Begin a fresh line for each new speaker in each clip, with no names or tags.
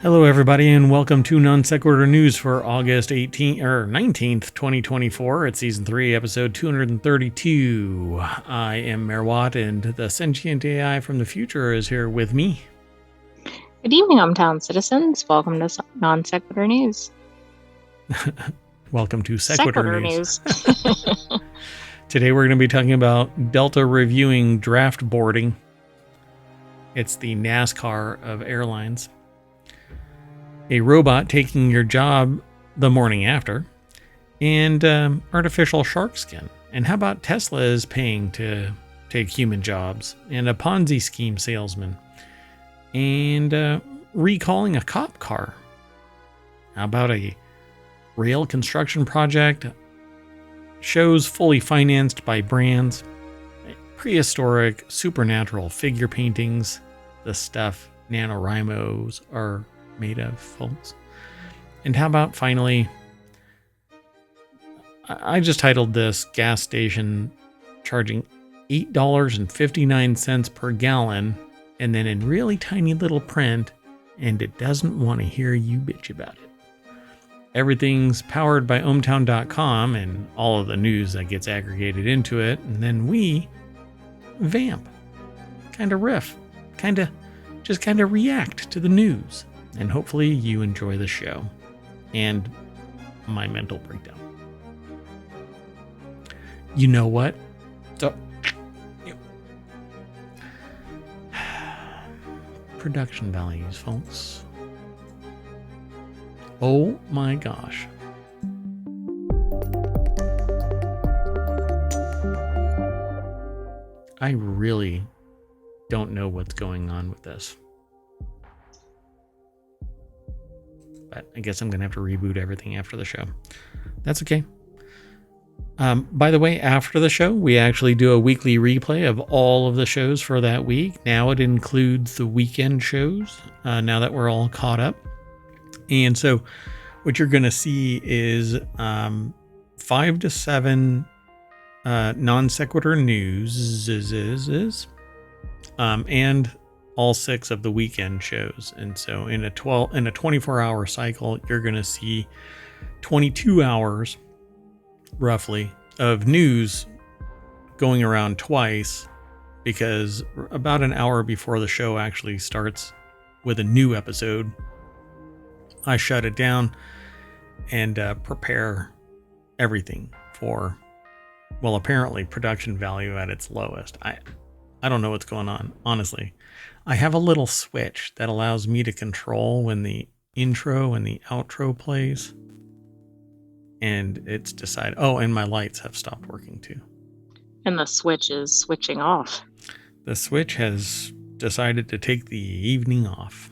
Hello, everybody, and welcome to Non Sequitur News for August 19th, 2024. It's Season 3, Episode 232. I am Merwat, and the Sentient AI from the future is here with me.
Good evening, ohmTown citizens. Welcome to Non Sequitur News.
Welcome to Sequitur News. Today we're going to be talking about Delta reviewing draft boarding. It's the NASCAR of airlines. A robot taking your job the morning after, and artificial shark skin. And how about Tesla is paying to take human jobs, and a Ponzi scheme salesman, and recalling a cop car. How about a rail construction project? Shows fully financed by brands, prehistoric, supernatural figure paintings, the stuff NaNoWriMos are made of, folks. And how about finally, I just titled this gas station charging $8.59 per gallon, and then in really tiny little print, and it doesn't want to hear you bitch about it. Everything's powered by ohmTown.com and all of the news that gets aggregated into it, and then we vamp, kind of riff, kind of react to the news. And hopefully you enjoy the show and my mental breakdown. You know what? So, production values, folks. Oh my gosh. I really don't know what's going on with this. But I guess I'm going to have to reboot everything after the show. That's okay. By the way, after the show, we actually do a weekly replay of all of the shows for that week. Now it includes the weekend shows, now that we're all caught up. And so what you're going to see is 5 to 7 non sequitur news and all 6 of the weekend shows. And so in a 24-hour cycle, you're going to see 22 hours roughly of news going around twice, because about an hour before the show actually starts with a new episode, I shut it down and prepare everything for, well, apparently production value at its lowest. I don't know what's going on, honestly. I have a little switch that allows me to control when the intro and the outro plays. And it's decided, and my lights have stopped working too.
And the switch is switching off.
The switch has decided to take the evening off.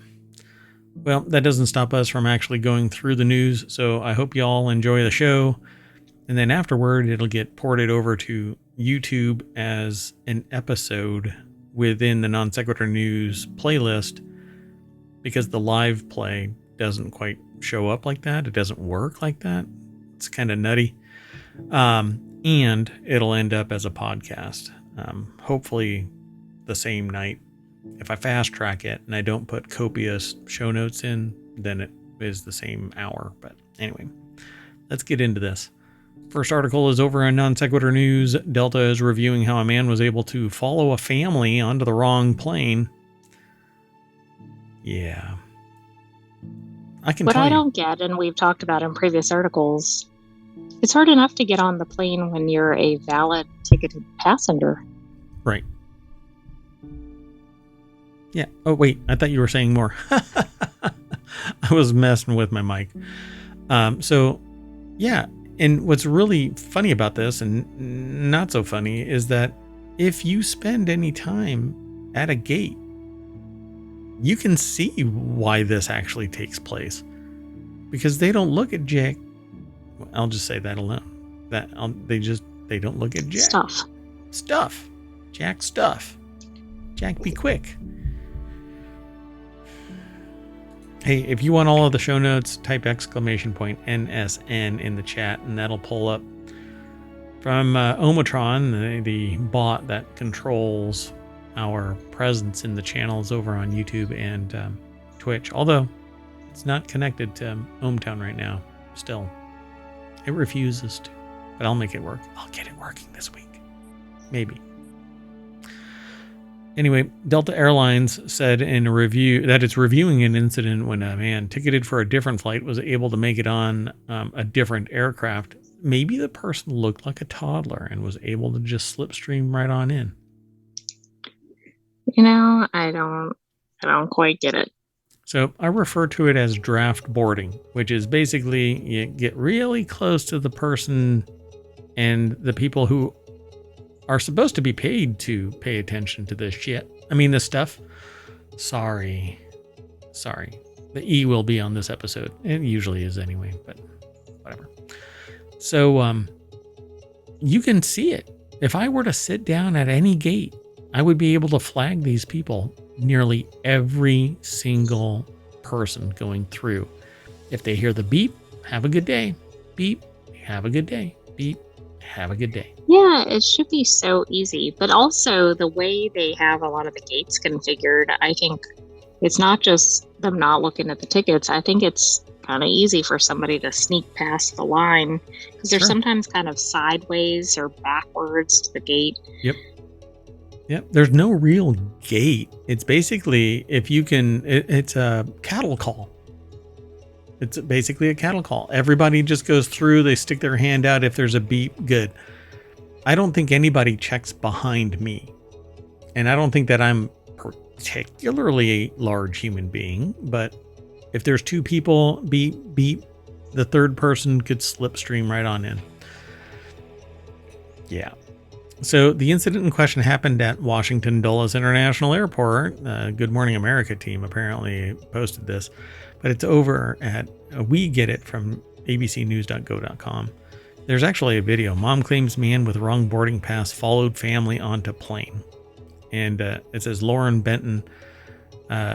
Well, that doesn't stop us from actually going through the news, so I hope you all enjoy the show. And then afterward, it'll get ported over to YouTube as an episode within the Non Sequitur News playlist, because the live play doesn't quite show up like that. It doesn't work like that. It's kind of nutty. And it'll end up as a podcast, hopefully the same night. If I fast track it and I don't put copious show notes in, then it is the same hour. But anyway, let's get into this. First article is over on Non Sequitur News. Delta is reviewing how a man was able to follow a family onto the wrong plane. Yeah.
What I don't get, and we've talked about in previous articles, it's hard enough to get on the plane when you're a valid ticketed passenger.
Right. Yeah. Oh, wait. I thought you were saying more. I was messing with my mic. So, yeah. And what's really funny about this, and not so funny, is that if you spend any time at a gate, you can see why this actually takes place. Because they don't look at Jack. I'll just say that alone. They don't look at Jack. Stuff. Jack stuff. Jack be quick. Hey, if you want all of the show notes, type !NSN in the chat, and that'll pull up from ohmTown, the bot that controls our presence in the channels over on YouTube and Twitch. Although It's not connected to ohmTown right now. Still, it refuses to, but I'll make it work. I'll get it working this week. Maybe. Anyway, Delta Airlines said in a review that it's reviewing an incident when a man ticketed for a different flight was able to make it on a different aircraft. Maybe the person looked like a toddler and was able to just slipstream right on in.
I don't quite get it.
So I refer to it as draft boarding, which is basically you get really close to the person and the people who are supposed to be paid to pay attention to this shit. I mean, this stuff. Sorry. The E will be on this episode. It usually is anyway, but whatever. So you can see it. If I were to sit down at any gate, I would be able to flag these people, nearly every single person going through. If they hear the beep, have a good day. Beep, have a good day. Beep, have a good day.
Yeah, it should be so easy. But also the way they have a lot of the gates configured, I think it's not just them not looking at the tickets. I think it's kind of easy for somebody to sneak past the line because they're sometimes kind of sideways or backwards to the gate.
Yep. There's no real gate. It's basically, if you can, it's a cattle call. It's basically a cattle call. Everybody just goes through. They stick their hand out. If there's a beep, good. I don't think anybody checks behind me. And I don't think that I'm particularly a large human being. But if there's two people, beep, beep, the third person could slipstream right on in. Yeah. So the incident in question happened at Washington Dulles International Airport. Good Morning America team apparently posted this, but it's over at we get it from abcnews.go.com. There's actually a video. Mom claims man with wrong boarding pass followed family onto plane. And it says Lauren Benton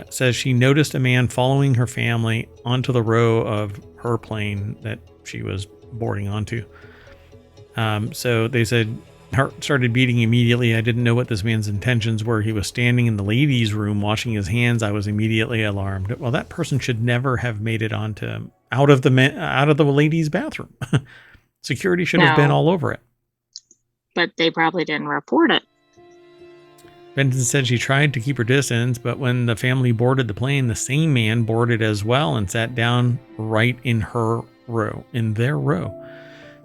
says she noticed a man following her family onto the row of her plane that she was boarding onto. So they said, heart started beating immediately. I didn't know what this man's intentions were. He was standing in the ladies' room washing his hands. I was immediately alarmed. Well, that person should never have made it out of the ladies' bathroom. Security should have been all over it.
But they probably didn't report it.
Benton said she tried to keep her distance, but when the family boarded the plane, the same man boarded as well and sat down right in their row.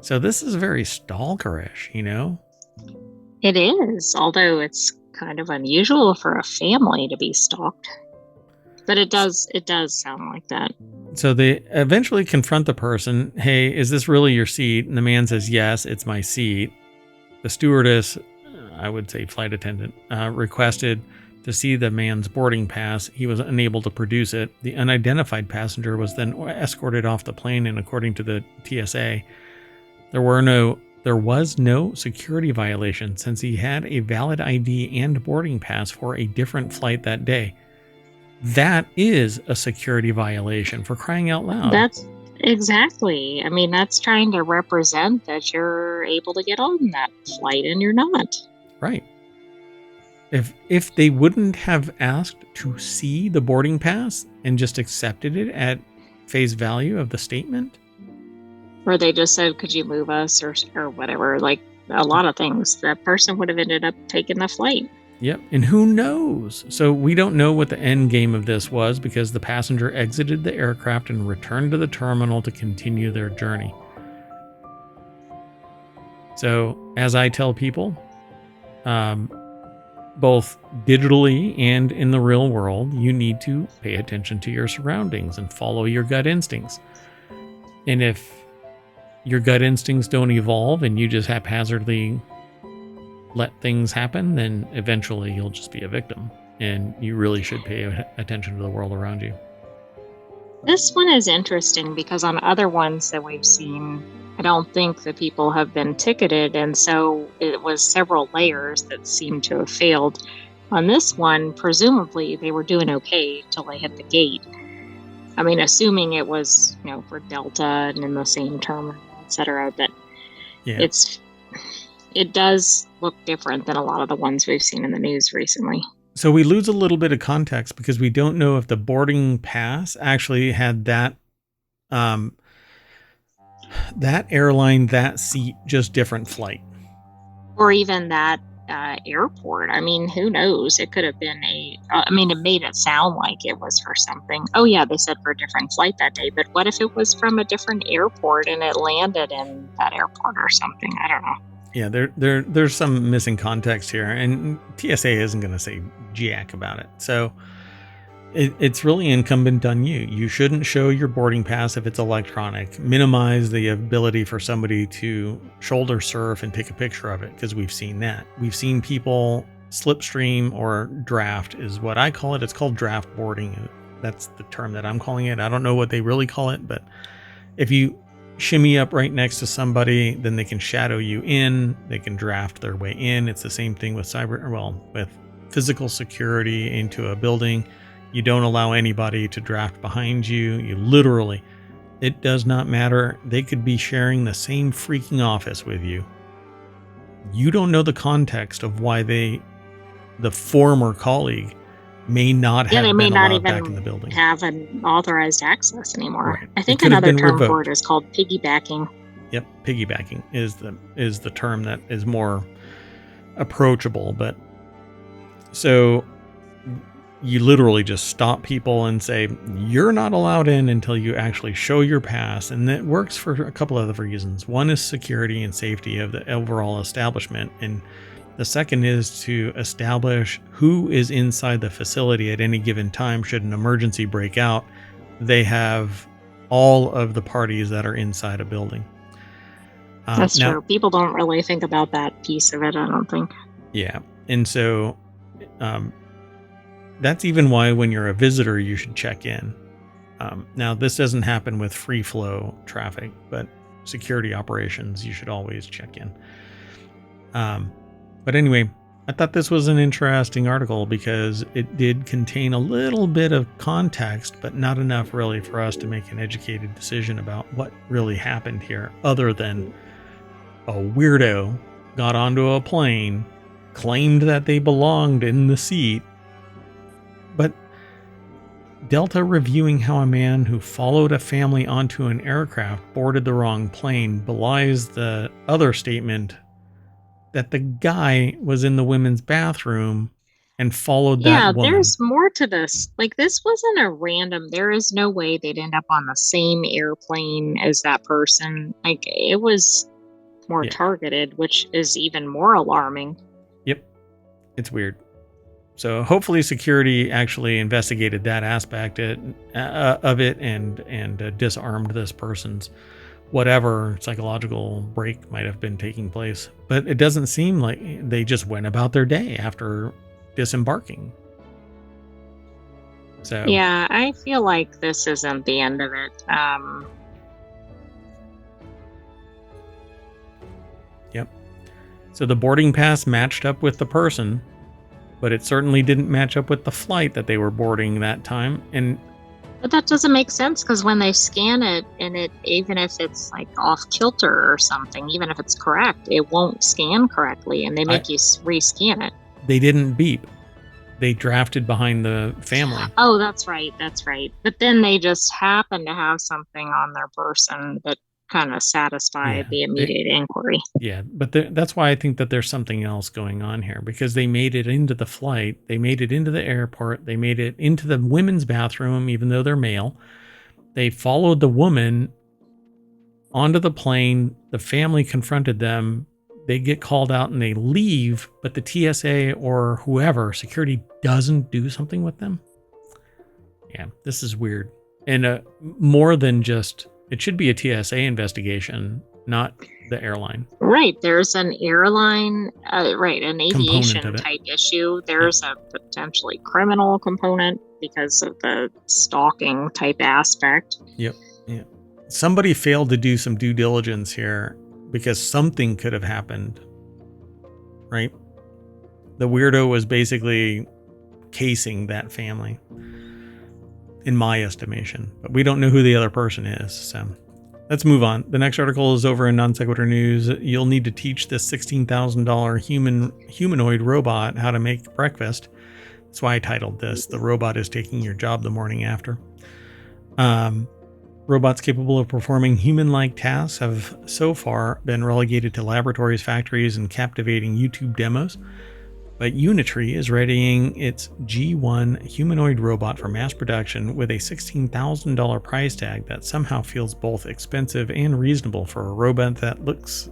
So this is very stalkerish,
It is, although it's kind of unusual for a family to be stalked. But it does sound like that.
So they eventually confront the person. Hey, is this really your seat? And the man says, yes, it's my seat. The stewardess, I would say flight attendant, requested to see the man's boarding pass. He was unable to produce it. The unidentified passenger was then escorted off the plane, and according to the TSA, there was no security violation since he had a valid ID and boarding pass for a different flight that day. That is a security violation, for crying out loud.
That's exactly. I mean, that's trying to represent that you're able to get on that flight and you're not.
Right. If they wouldn't have asked to see the boarding pass and just accepted it at face value of the statement,
or they just said, could you move us or whatever, like a lot of things, that person would have ended up taking the flight.
Yep. And who knows? So we don't know what the end game of this was because the passenger exited the aircraft and returned to the terminal to continue their journey. So as I tell people, both digitally and in the real world, you need to pay attention to your surroundings and follow your gut instincts. And if your gut instincts don't evolve and you just haphazardly let things happen, then eventually you'll just be a victim. And you really should pay attention to the world around you.
This one is interesting because on other ones that we've seen, I don't think the people have been ticketed. And so it was several layers that seemed to have failed. On this one, presumably they were doing okay till they hit the gate. I mean, assuming it was, for Delta and in the same terminal, etc. But yeah. It does look different than a lot of the ones we've seen in the news recently.
So we lose a little bit of context because we don't know if the boarding pass actually had that airline, that seat, just different flight.
Or even that airport. I mean, who knows? It could have been it made it sound like it was for something. Oh, yeah, they said for a different flight that day. But what if it was from a different airport and it landed in that airport or something? I don't know.
Yeah, there's some missing context here, and TSA isn't going to say jack about it. So it's really incumbent on you. You shouldn't show your boarding pass if it's electronic. Minimize the ability for somebody to shoulder surf and take a picture of it, because we've seen that. We've seen people slipstream or draft is what I call it. It's called draft boarding. That's the term that I'm calling it. I don't know what they really call it, but if you shimmy up right next to somebody, then they can shadow you in. They can draft their way in. It's the same thing with with physical security into a building. You don't allow anybody to draft behind you. You literally, it does not matter. They could be sharing the same freaking office with you. You don't know the context of why the former colleague may not have been allowed back in the building.
Have an authorized access anymore.
Right.
I think another term for it is called piggybacking.
Yep, piggybacking is the term that is more approachable. But so you literally just stop people and say, you're not allowed in until you actually show your pass. And that works for a couple of other reasons. One is security and safety of the overall establishment. And the second is to establish who is inside the facility at any given time. Should an emergency break out, they have all of the parties that are inside a building.
That's true. People don't really think about that piece of it, I don't think.
Yeah. And so that's even why when you're a visitor, you should check in. Now, this doesn't happen with free flow traffic, but security operations, you should always check in. But anyway, I thought this was an interesting article because it did contain a little bit of context, but not enough really for us to make an educated decision about what really happened here, other than a weirdo got onto a plane, claimed that they belonged in the seat, but Delta reviewing how a man who followed a family onto an aircraft boarded the wrong plane belies the other statement that the guy was in the women's bathroom and followed that woman. Yeah,
there's more to this. Like, this wasn't a random, there is no way they'd end up on the same airplane as that person. Like, it was more targeted, which is even more alarming.
Yep. It's weird. So hopefully security actually investigated that aspect of it and disarmed this person's whatever psychological break might have been taking place. But it doesn't seem like they just went about their day after disembarking. So
yeah, I feel like this isn't the end of it.
Yep. So the boarding pass matched up with the person, but it certainly didn't match up with the flight that they were boarding that time.
But that doesn't make sense, because when they scan it, and it, even if it's like off kilter or something, even if it's correct, it won't scan correctly, and they make you rescan it.
They didn't beep. They drafted behind the family.
Oh, that's right. But then they just happen to have something on their person that kind of satisfied the immediate inquiry.
Yeah, but that's why I think that there's something else going on here, because they made it into the flight, they made it into the airport, they made it into the women's bathroom, even though they're male. They followed the woman onto the plane. The family confronted them. They get called out and they leave, but the TSA or whoever, security, doesn't do something with them. Yeah, this is weird. And more than just... It should be a TSA investigation, not the airline.
Right. There's an airline, an aviation type issue. There's a potentially criminal component because of the stalking type aspect.
Yep. Yeah. Somebody failed to do some due diligence here because something could have happened. Right? The weirdo was basically casing that family, in my estimation, but we don't know who the other person is. So let's move on. The next article is over in Non Sequitur News. You'll need to teach this $16,000 humanoid robot how to make breakfast. That's why I titled this, "The Robot is Taking Your Job the Morning After." Robots capable of performing human-like tasks have so far been relegated to laboratories, factories, and captivating YouTube demos. But Unitree is readying its G1 humanoid robot for mass production with a $16,000 price tag that somehow feels both expensive and reasonable for a robot that looks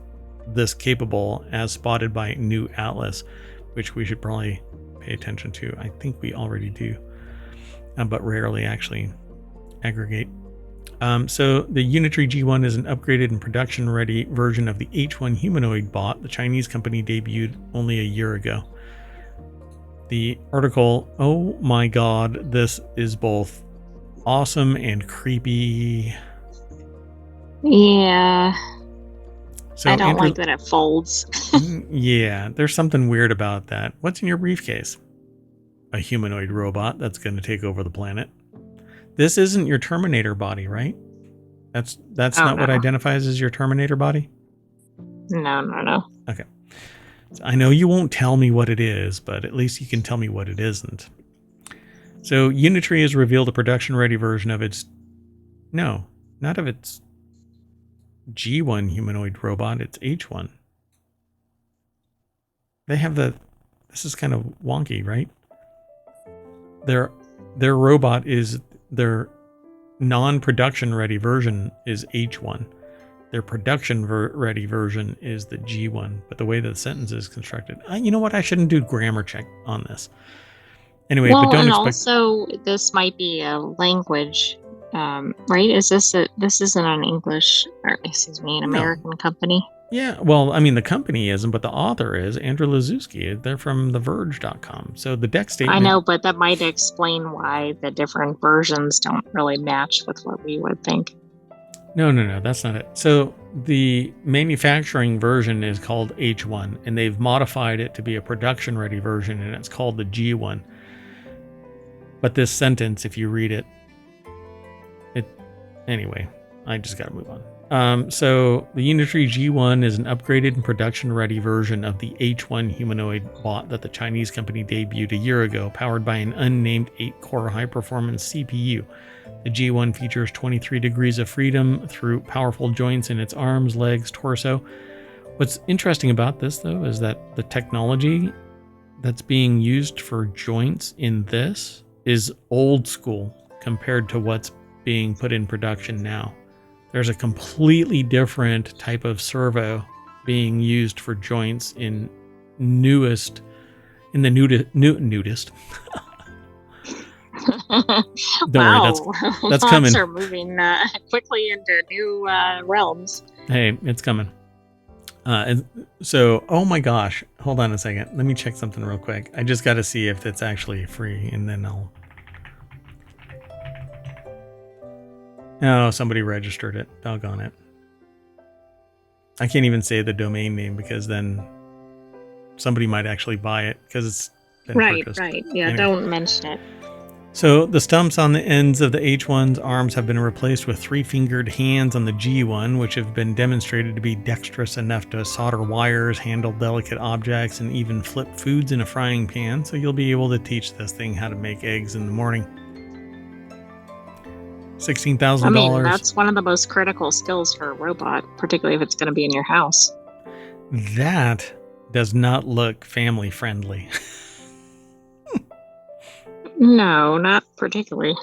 this capable, as spotted by New Atlas, which we should probably pay attention to. I think we already do, but rarely actually aggregate. So the Unitree G1 is an upgraded and production-ready version of the H1 humanoid bot the Chinese company debuted only a year ago. The article, "Oh my god, this is both awesome and creepy."
Yeah.
So
I don't like that it folds.
Yeah, there's something weird about that. What's in your briefcase? A humanoid robot that's going to take over the planet. This isn't your Terminator body, right? That's not what identifies as your Terminator body?
No.
Okay. So I know you won't tell me what it is, but at least you can tell me what it isn't. So Unitree has revealed a production-ready version of its... No, not of its G1 humanoid robot. It's H1. They have the... This is kind of wonky, right? Their robot is... Their non-production ready version is H1. Their production ready version is the G1, but the way that the sentence is constructed, you know what? I shouldn't do grammar check on this. Anyway,
well,
but don't
and
expect.
Also, this might be a language, right? This isn't an English, or excuse me, an American company.
Yeah, well, I mean, the company isn't, but the author is Andrew Lazuski. They're from TheVerge.com. So the deck statement.
I know, but that might explain why the different versions don't really match with what we would think.
No, that's not it. So the manufacturing version is called H1, and they've modified it to be a production-ready version, and it's called the G1. But this sentence, if you read it, anyway, I just got to move on. So the Unitree G1 is an upgraded and production-ready version of the H1 humanoid bot that the Chinese company debuted a year ago, powered by an unnamed 8-core high-performance CPU. The G1 features 23 degrees of freedom through powerful joints in its arms, legs, torso. What's interesting about this, though, is that the technology that's being used for joints in this is old school compared to what's being put in production now. There's a completely different type of servo being used for joints in nudist. Don't worry, that's coming.
Are moving quickly into new realms.
Hey, it's coming. So, oh my gosh, hold on a second. Let me check something real quick. I just got to see if it's actually free, and then I'll... Oh, somebody registered it. Doggone it. I can't even say the domain name because then somebody might actually buy it because it's been purchased.
Right. Yeah, anyway. Don't mention it.
So the stumps on the ends of the H1's arms have been replaced with 3-fingered hands on the G1, which have been demonstrated to be dexterous enough to solder wires, handle delicate objects, and even flip foods in a frying pan. So you'll be able to teach this thing how to make eggs in the morning. $16,000.
I mean, that's one of the most critical skills for a robot, particularly if it's going to be in your house.
That does not look family friendly.
No, not particularly.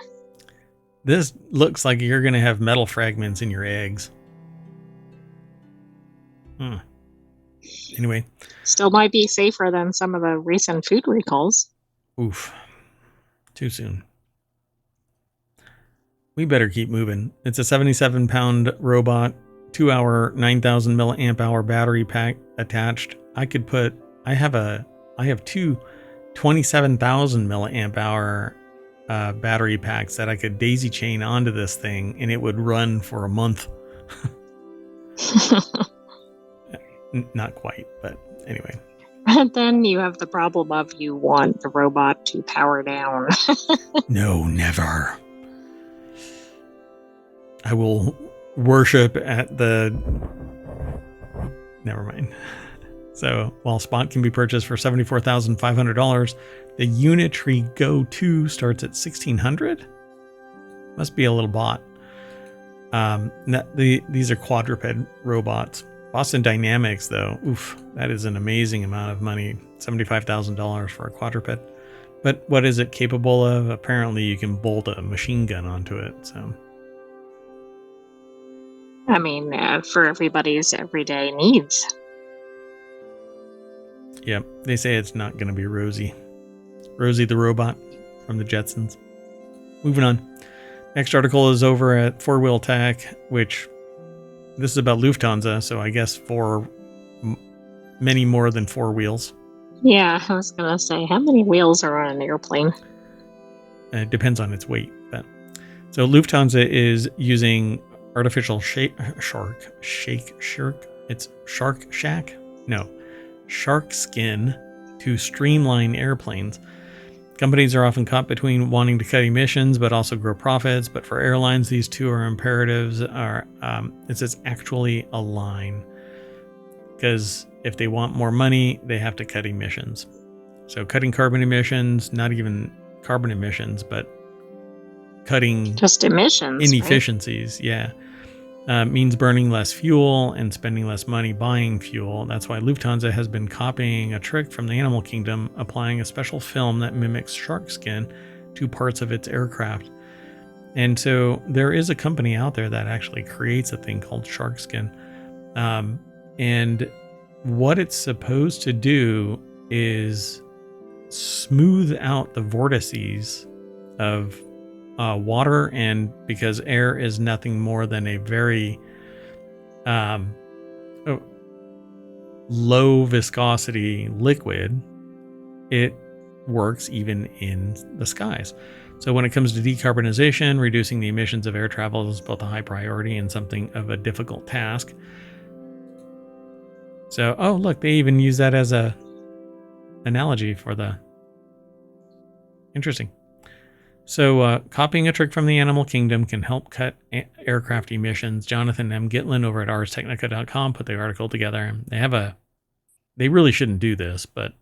This looks like you're going to have metal fragments in your eggs. Anyway.
Still might be safer than some of the recent food recalls.
Oof. Too soon. We better keep moving. It's a 77-pound robot, 2-hour, 9,000 milliamp hour battery pack attached. I have two 27,000 milliamp hour battery packs that I could daisy chain onto this thing, and it would run for a month. Not quite, but anyway.
And then you have the problem of you want the robot to power down.
No, never. I will worship at the... Never mind. So, while Spot can be purchased for $74,500, The Unitree Go 2 starts at $1,600. Must be a little bot. These are quadruped robots. Boston Dynamics, though, oof, that is an amazing amount of money. $75,000 for a quadruped. But what is it capable of? Apparently you can bolt a machine gun onto it. So,
I mean, for everybody's everyday needs.
Yep, they say it's not going to be Rosie. Rosie the robot from the Jetsons. Moving on. Next article is over at Four Wheel Tech, which this is about Lufthansa, so I guess for many more than four wheels.
Yeah, I was going to say, how many wheels are on an airplane?
It depends on its weight. So Lufthansa is using artificial shark skin to streamline airplanes. Companies are often caught between wanting to cut emissions but also grow profits. But for airlines, these two are imperatives. It says actually align, because if they want more money, they have to cut emissions. So cutting carbon emissions, not even carbon emissions, but cutting
just emissions,
inefficiencies, right? Means burning less fuel and spending less money buying fuel. That's why Lufthansa has been copying a trick from the animal kingdom, applying a special film that mimics shark skin to parts of its aircraft. And so there is a company out there that actually creates a thing called shark skin. And what it's supposed to do is smooth out the vortices of water, and because air is nothing more than a very low viscosity liquid, it works even in the skies. So when it comes to decarbonization, reducing the emissions of air travel is both a high priority and something of a difficult task. So, oh look, they even use that as a analogy for the interesting. So copying a trick from the animal kingdom can help cut aircraft emissions. Jonathan M. Gitlin over at arstechnica.com put the article together. They really shouldn't do this, but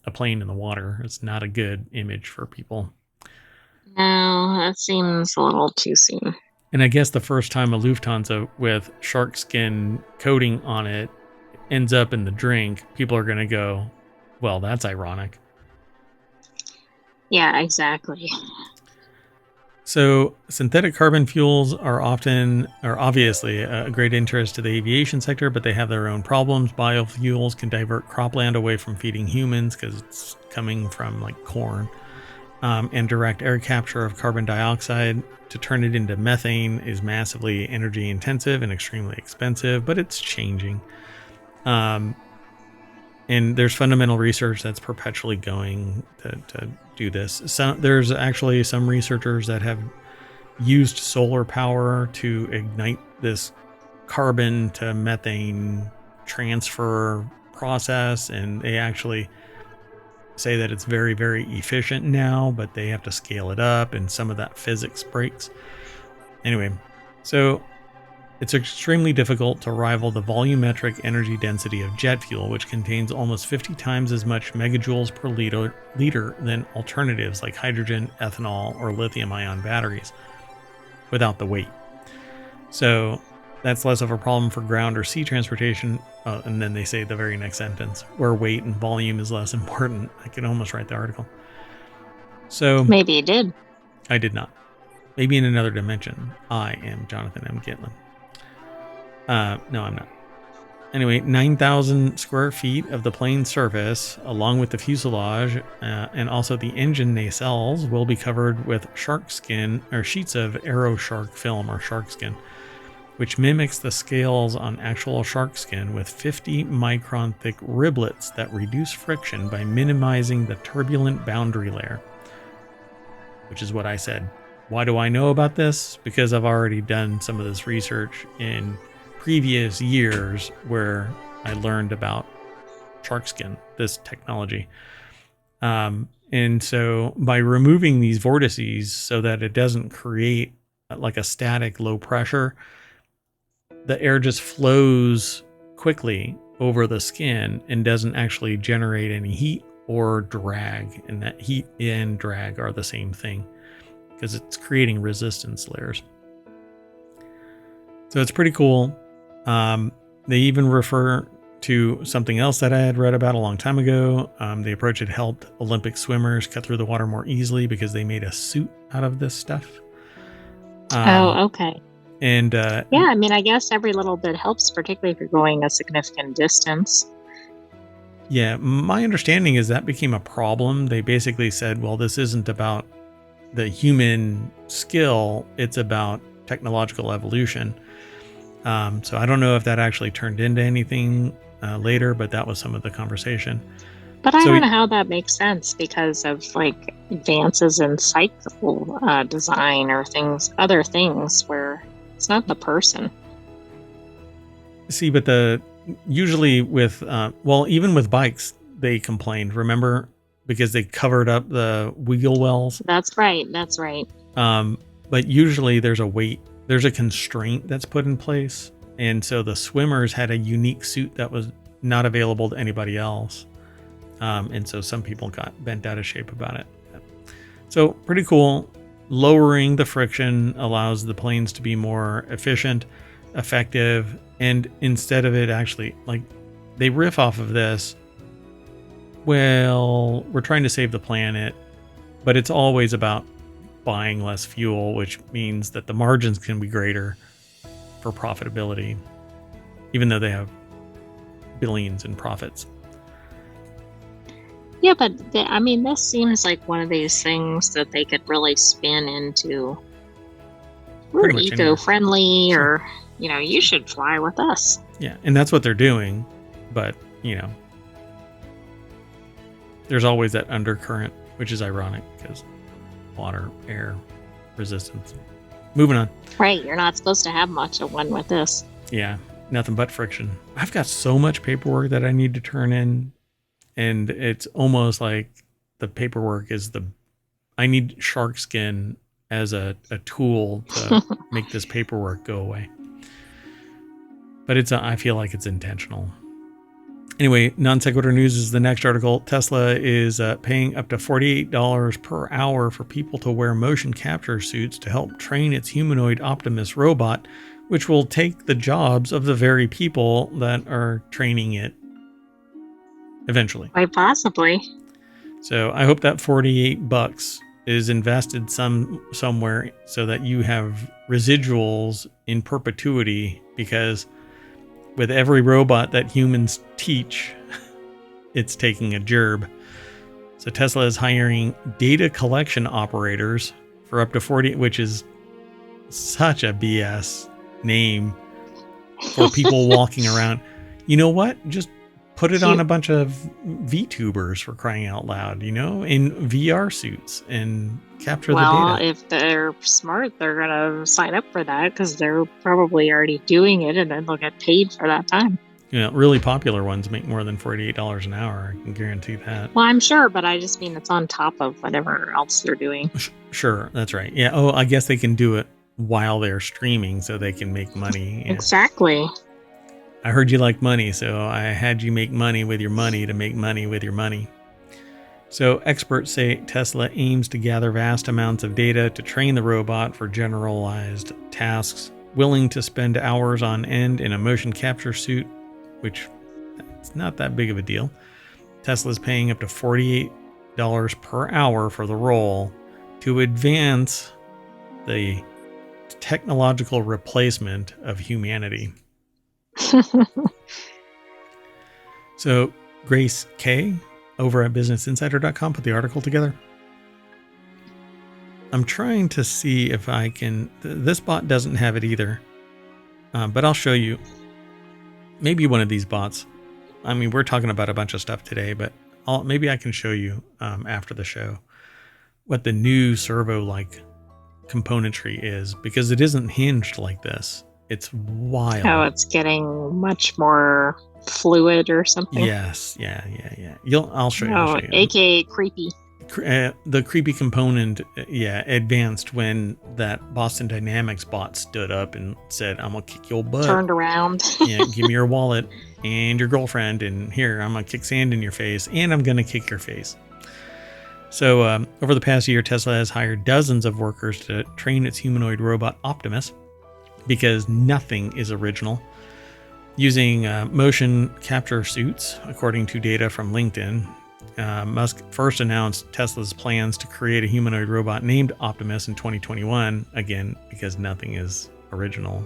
a plane in the water is not a good image for people.
No, that seems a little too soon.
And I guess the first time a Lufthansa with shark skin coating on it ends up in the drink, people are going to go, well, that's ironic.
Yeah, exactly.
So synthetic carbon fuels are obviously a great interest to the aviation sector, but they have their own problems. Biofuels can divert cropland away from feeding humans because it's coming from like corn, and direct air capture of carbon dioxide to turn it into methane is massively energy intensive and extremely expensive, but it's changing. And there's fundamental research that's perpetually going to do this. So there's actually some researchers that have used solar power to ignite this carbon to methane transfer process, and they actually say that it's very, very efficient now, but they have to scale it up, and some of that physics breaks. Anyway, so it's extremely difficult to rival the volumetric energy density of jet fuel, which contains almost 50 times as much megajoules per liter than alternatives like hydrogen, ethanol, or lithium-ion batteries, without the weight. So that's less of a problem for ground or sea transportation. And then they say the very next sentence, where weight and volume is less important. I could almost write the article. So
maybe you did.
I did not. Maybe in another dimension. I am Jonathan M. Gitlin. No, I'm not. Anyway, 9,000 square feet of the plane's surface, along with the fuselage and also the engine nacelles, will be covered with shark skin or sheets of aero shark film or shark skin, which mimics the scales on actual shark skin with 50 micron thick riblets that reduce friction by minimizing the turbulent boundary layer. Which is what I said. Why do I know about this? Because I've already done some of this research in previous years where I learned about shark skin, this technology. And so by removing these vortices so that it doesn't create like a static low pressure, the air just flows quickly over the skin and doesn't actually generate any heat or drag, and that heat and drag are the same thing because it's creating resistance layers. So it's pretty cool. They even refer to something else that I had read about a long time ago. The approach had helped Olympic swimmers cut through the water more easily because they made a suit out of this stuff.
Okay.
And
yeah, I mean, I guess every little bit helps, particularly if you're going a significant distance.
Yeah, my understanding is that became a problem. They basically said, well, this isn't about the human skill, it's about technological evolution. So I don't know if that actually turned into anything later, but that was some of the conversation.
But I don't know how that makes sense because of like advances in cycle design or other things where it's not the person.
See, but usually with, even with bikes, they complained, remember? Because they covered up the wheel wells.
That's right.
But usually there's a constraint that's put in place. And so the swimmers had a unique suit that was not available to anybody else. And so some people got bent out of shape about it. So pretty cool. Lowering the friction allows the planes to be more efficient, effective, and instead of it actually, like, they riff off of this, well, we're trying to save the planet, but it's always about buying less fuel, which means that the margins can be greater for profitability, even though they have billions in profits.
Yeah, but this seems like one of these things that they could really spin into we're eco-friendly,
sure.
Or, you should fly with us.
Yeah, and that's what they're doing, but, there's always that undercurrent, which is ironic because water, air, resistance. Moving on.
Right, you're not supposed to have much of one with this.
Yeah, nothing but friction. I've got so much paperwork that I need to turn in, and it's almost like the paperwork is I need shark skin as a tool to make this paperwork go away. But I feel like it's intentional. Anyway, non sequitur news is the next article. Tesla is paying up to $48 per hour for people to wear motion capture suits to help train its humanoid Optimus robot, which will take the jobs of the very people that are training it eventually.
Quite possibly.
So I hope that $48 is invested somewhere so that you have residuals in perpetuity, because with every robot that humans teach, it's taking a gerb. So Tesla is hiring data collection operators for up to 40, which is such a BS name for people walking around. You know what? Just put it on a bunch of VTubers, for crying out loud, in VR suits and capture the data.
Well, if they're smart, they're going to sign up for that because they're probably already doing it, and then they'll get paid for that time.
Really popular ones make more than $48 an hour. I can guarantee that.
Well, I'm sure, but I just mean it's on top of whatever else they're doing.
Sure, that's right. Yeah. Oh, I guess they can do it while they're streaming so they can make money. Yeah.
Exactly.
I heard you like money, so I had you make money with your money to make money with your money. So experts say Tesla aims to gather vast amounts of data to train the robot for generalized tasks, willing to spend hours on end in a motion capture suit, which it's not that big of a deal. Tesla's paying up to $48 per hour for the role to advance the technological replacement of humanity. So Grace K over at businessinsider.com put the article together. I'm trying to see if I can, this bot doesn't have it either, but I'll show you. Maybe one of these bots, we're talking about a bunch of stuff today, but maybe I can show you after the show what the new servo-like componentry is, because it isn't hinged like this. It's wild.
Oh, it's getting much more fluid or something.
Yes. Yeah. I'll show you.
AKA creepy.
the creepy component, advanced when that Boston Dynamics bot stood up and said, "I'm gonna kick your butt."
Turned around.
Yeah, give me your wallet and your girlfriend, and here, I'm gonna kick sand in your face, and I'm gonna kick your face. So over the past year, Tesla has hired dozens of workers to train its humanoid robot Optimus, because nothing is original. Using motion capture suits, according to data from LinkedIn, Musk first announced Tesla's plans to create a humanoid robot named Optimus in 2021, again, because nothing is original.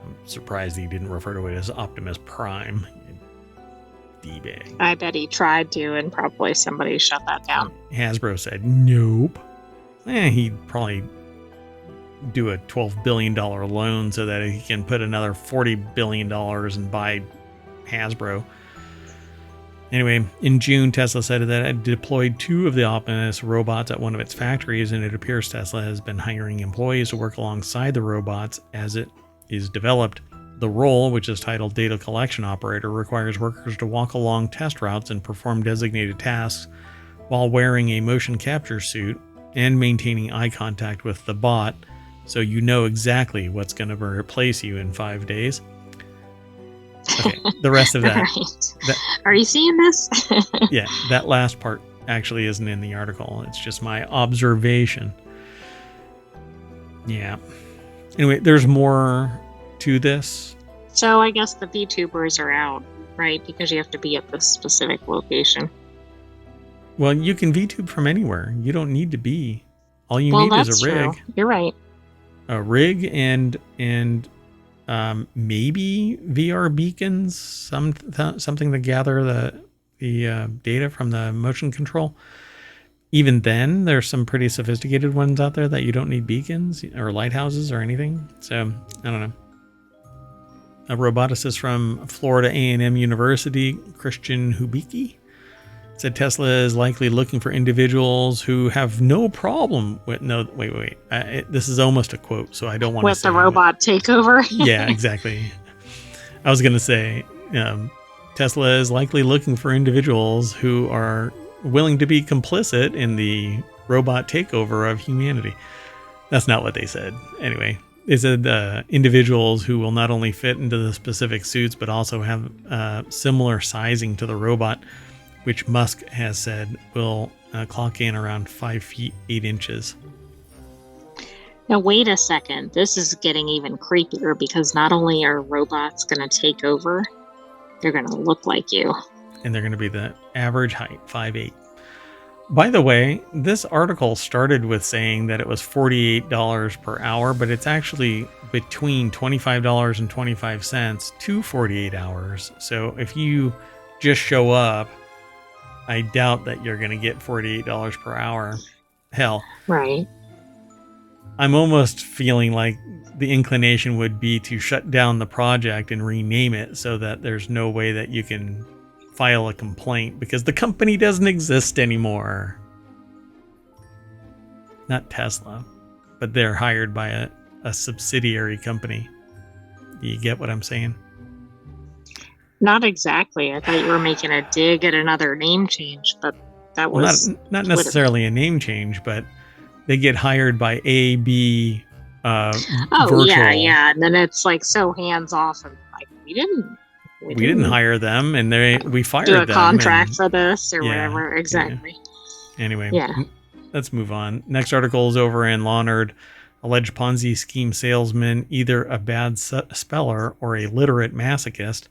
I'm surprised he didn't refer to it as Optimus Prime. D-bag.
I bet he tried to, and probably somebody shut that down.
Hasbro said nope. He'd probably do a $12 billion loan so that he can put another $40 billion and buy Hasbro. Anyway, in June, Tesla said that it had deployed 2 of the Optimus robots at one of its factories, and it appears Tesla has been hiring employees to work alongside the robots as it is developed. The role, which is titled Data Collection Operator, requires workers to walk along test routes and perform designated tasks while wearing a motion capture suit and maintaining eye contact with the bot, so you know exactly what's going to replace you in 5 days. Okay, the rest of that.
Right. Are you seeing this?
Yeah, that last part actually isn't in the article. It's just my observation. Yeah. Anyway, there's more to this.
So I guess the VTubers are out, right? Because you have to be at this specific location.
Well, you can VTube from anywhere. You don't need to be. All you need is a rig.
True. You're right.
A rig and maybe VR beacons, something to gather the data from the motion control. Even then, there's some pretty sophisticated ones out there that you don't need beacons or lighthouses or anything. So I don't know. A roboticist from Florida A&M University, Christian Hubicki, said Tesla is likely looking for individuals who have no problem with this is almost a quote, so I don't want to say
with the robot takeover.
Yeah, exactly. I was going to say Tesla is likely looking for individuals who are willing to be complicit in the robot takeover of humanity. That's not what they said. Anyway, they said individuals who will not only fit into the specific suits, but also have similar sizing to the robot, which Musk has said will clock in around 5 feet 8 inches.
Now, wait a second. This is getting even creepier, because not only are robots going to take over, they're going to look like you.
And they're going to be the average height, 5'8". By the way, this article started with saying that it was $48 per hour, but it's actually between $25.25 to 48 hours. So if you just show up, I doubt that you're going to get $48 per hour. Hell.
Right.
I'm almost feeling like the inclination would be to shut down the project and rename it so that there's no way that you can file a complaint because the company doesn't exist anymore. Not Tesla, but they're hired by a subsidiary company. Do you get what I'm saying?
Not exactly. I thought you were making a dig at another name change, but that was
not necessarily a name change, but they get hired by AB Virtual.
Yeah. And then it's like so hands off, and like we didn't
hire them, and we fired them.
Do a contract for this or whatever. Exactly.
Yeah. Anyway, let's move on. Next article is over in Law Nerd. Alleged Ponzi scheme salesman, either a bad speller or a literate masochist.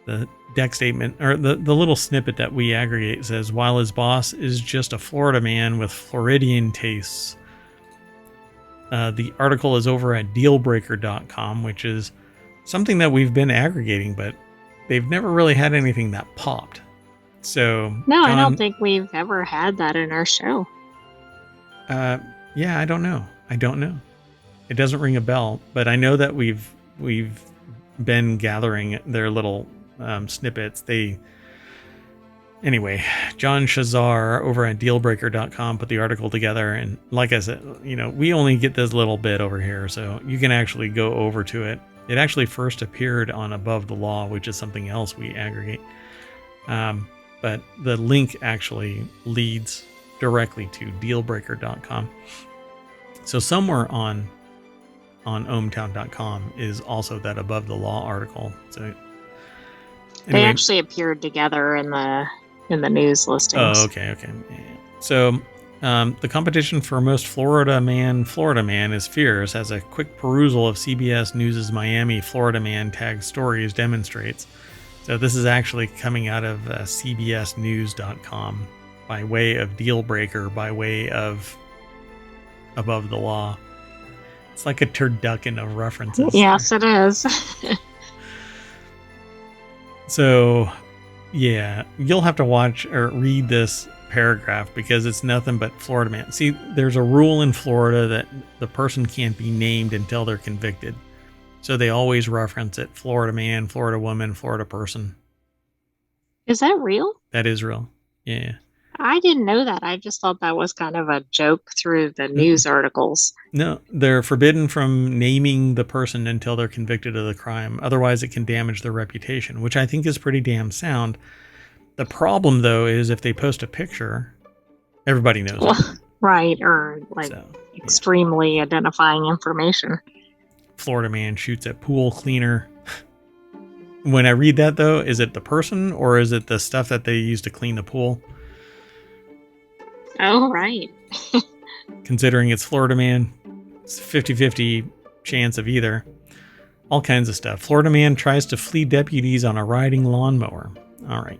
The deck statement, or the little snippet that we aggregate, says, while his boss is just a Florida man with Floridian tastes. The article is over at dealbreaker.com, which is something that we've been aggregating, but they've never really had anything that popped. So
no, John, I don't think we've ever had that in our show.
Yeah, I don't know. It doesn't ring a bell, but I know that we've been gathering their little snippets. Anyway, John Shazar over at dealbreaker.com put the article together, and like I said, we only get this little bit over here, so you can actually go over to it. It actually first appeared on Above the Law, which is something else we aggregate. but the link actually leads directly to dealbreaker.com. So somewhere on ohmTown.com is also that Above the Law article. So anyway.
They actually appeared together in the news listings.
Oh, okay. Yeah. So the competition for most Florida Man is fierce, as a quick perusal of CBS News' Miami Florida Man tagged stories demonstrates. So this is actually coming out of cbsnews.com by way of Dealbreaker, by way of Above the Law. It's like a turducken of references.
Yes, it is.
So, yeah, you'll have to watch or read this paragraph because it's nothing but Florida Man. See, there's a rule in Florida that the person can't be named until they're convicted. So they always reference it: Florida man, Florida woman, Florida person.
Is that real?
That is real. Yeah.
I didn't know that. I just thought that was kind of a joke through the news articles.
No, they're forbidden from naming the person until they're convicted of the crime. Otherwise, it can damage their reputation, which I think is pretty damn sound. The problem, though, is if they post a picture, everybody knows it.
Right, or extremely identifying information.
Florida man shoots at pool cleaner. When I read that, though, is it the person or is it the stuff that they use to clean the pool?
Oh, right.
Considering it's Florida man, it's 50-50 chance of either. All kinds of stuff. Florida man tries to flee deputies on a riding lawnmower. All right.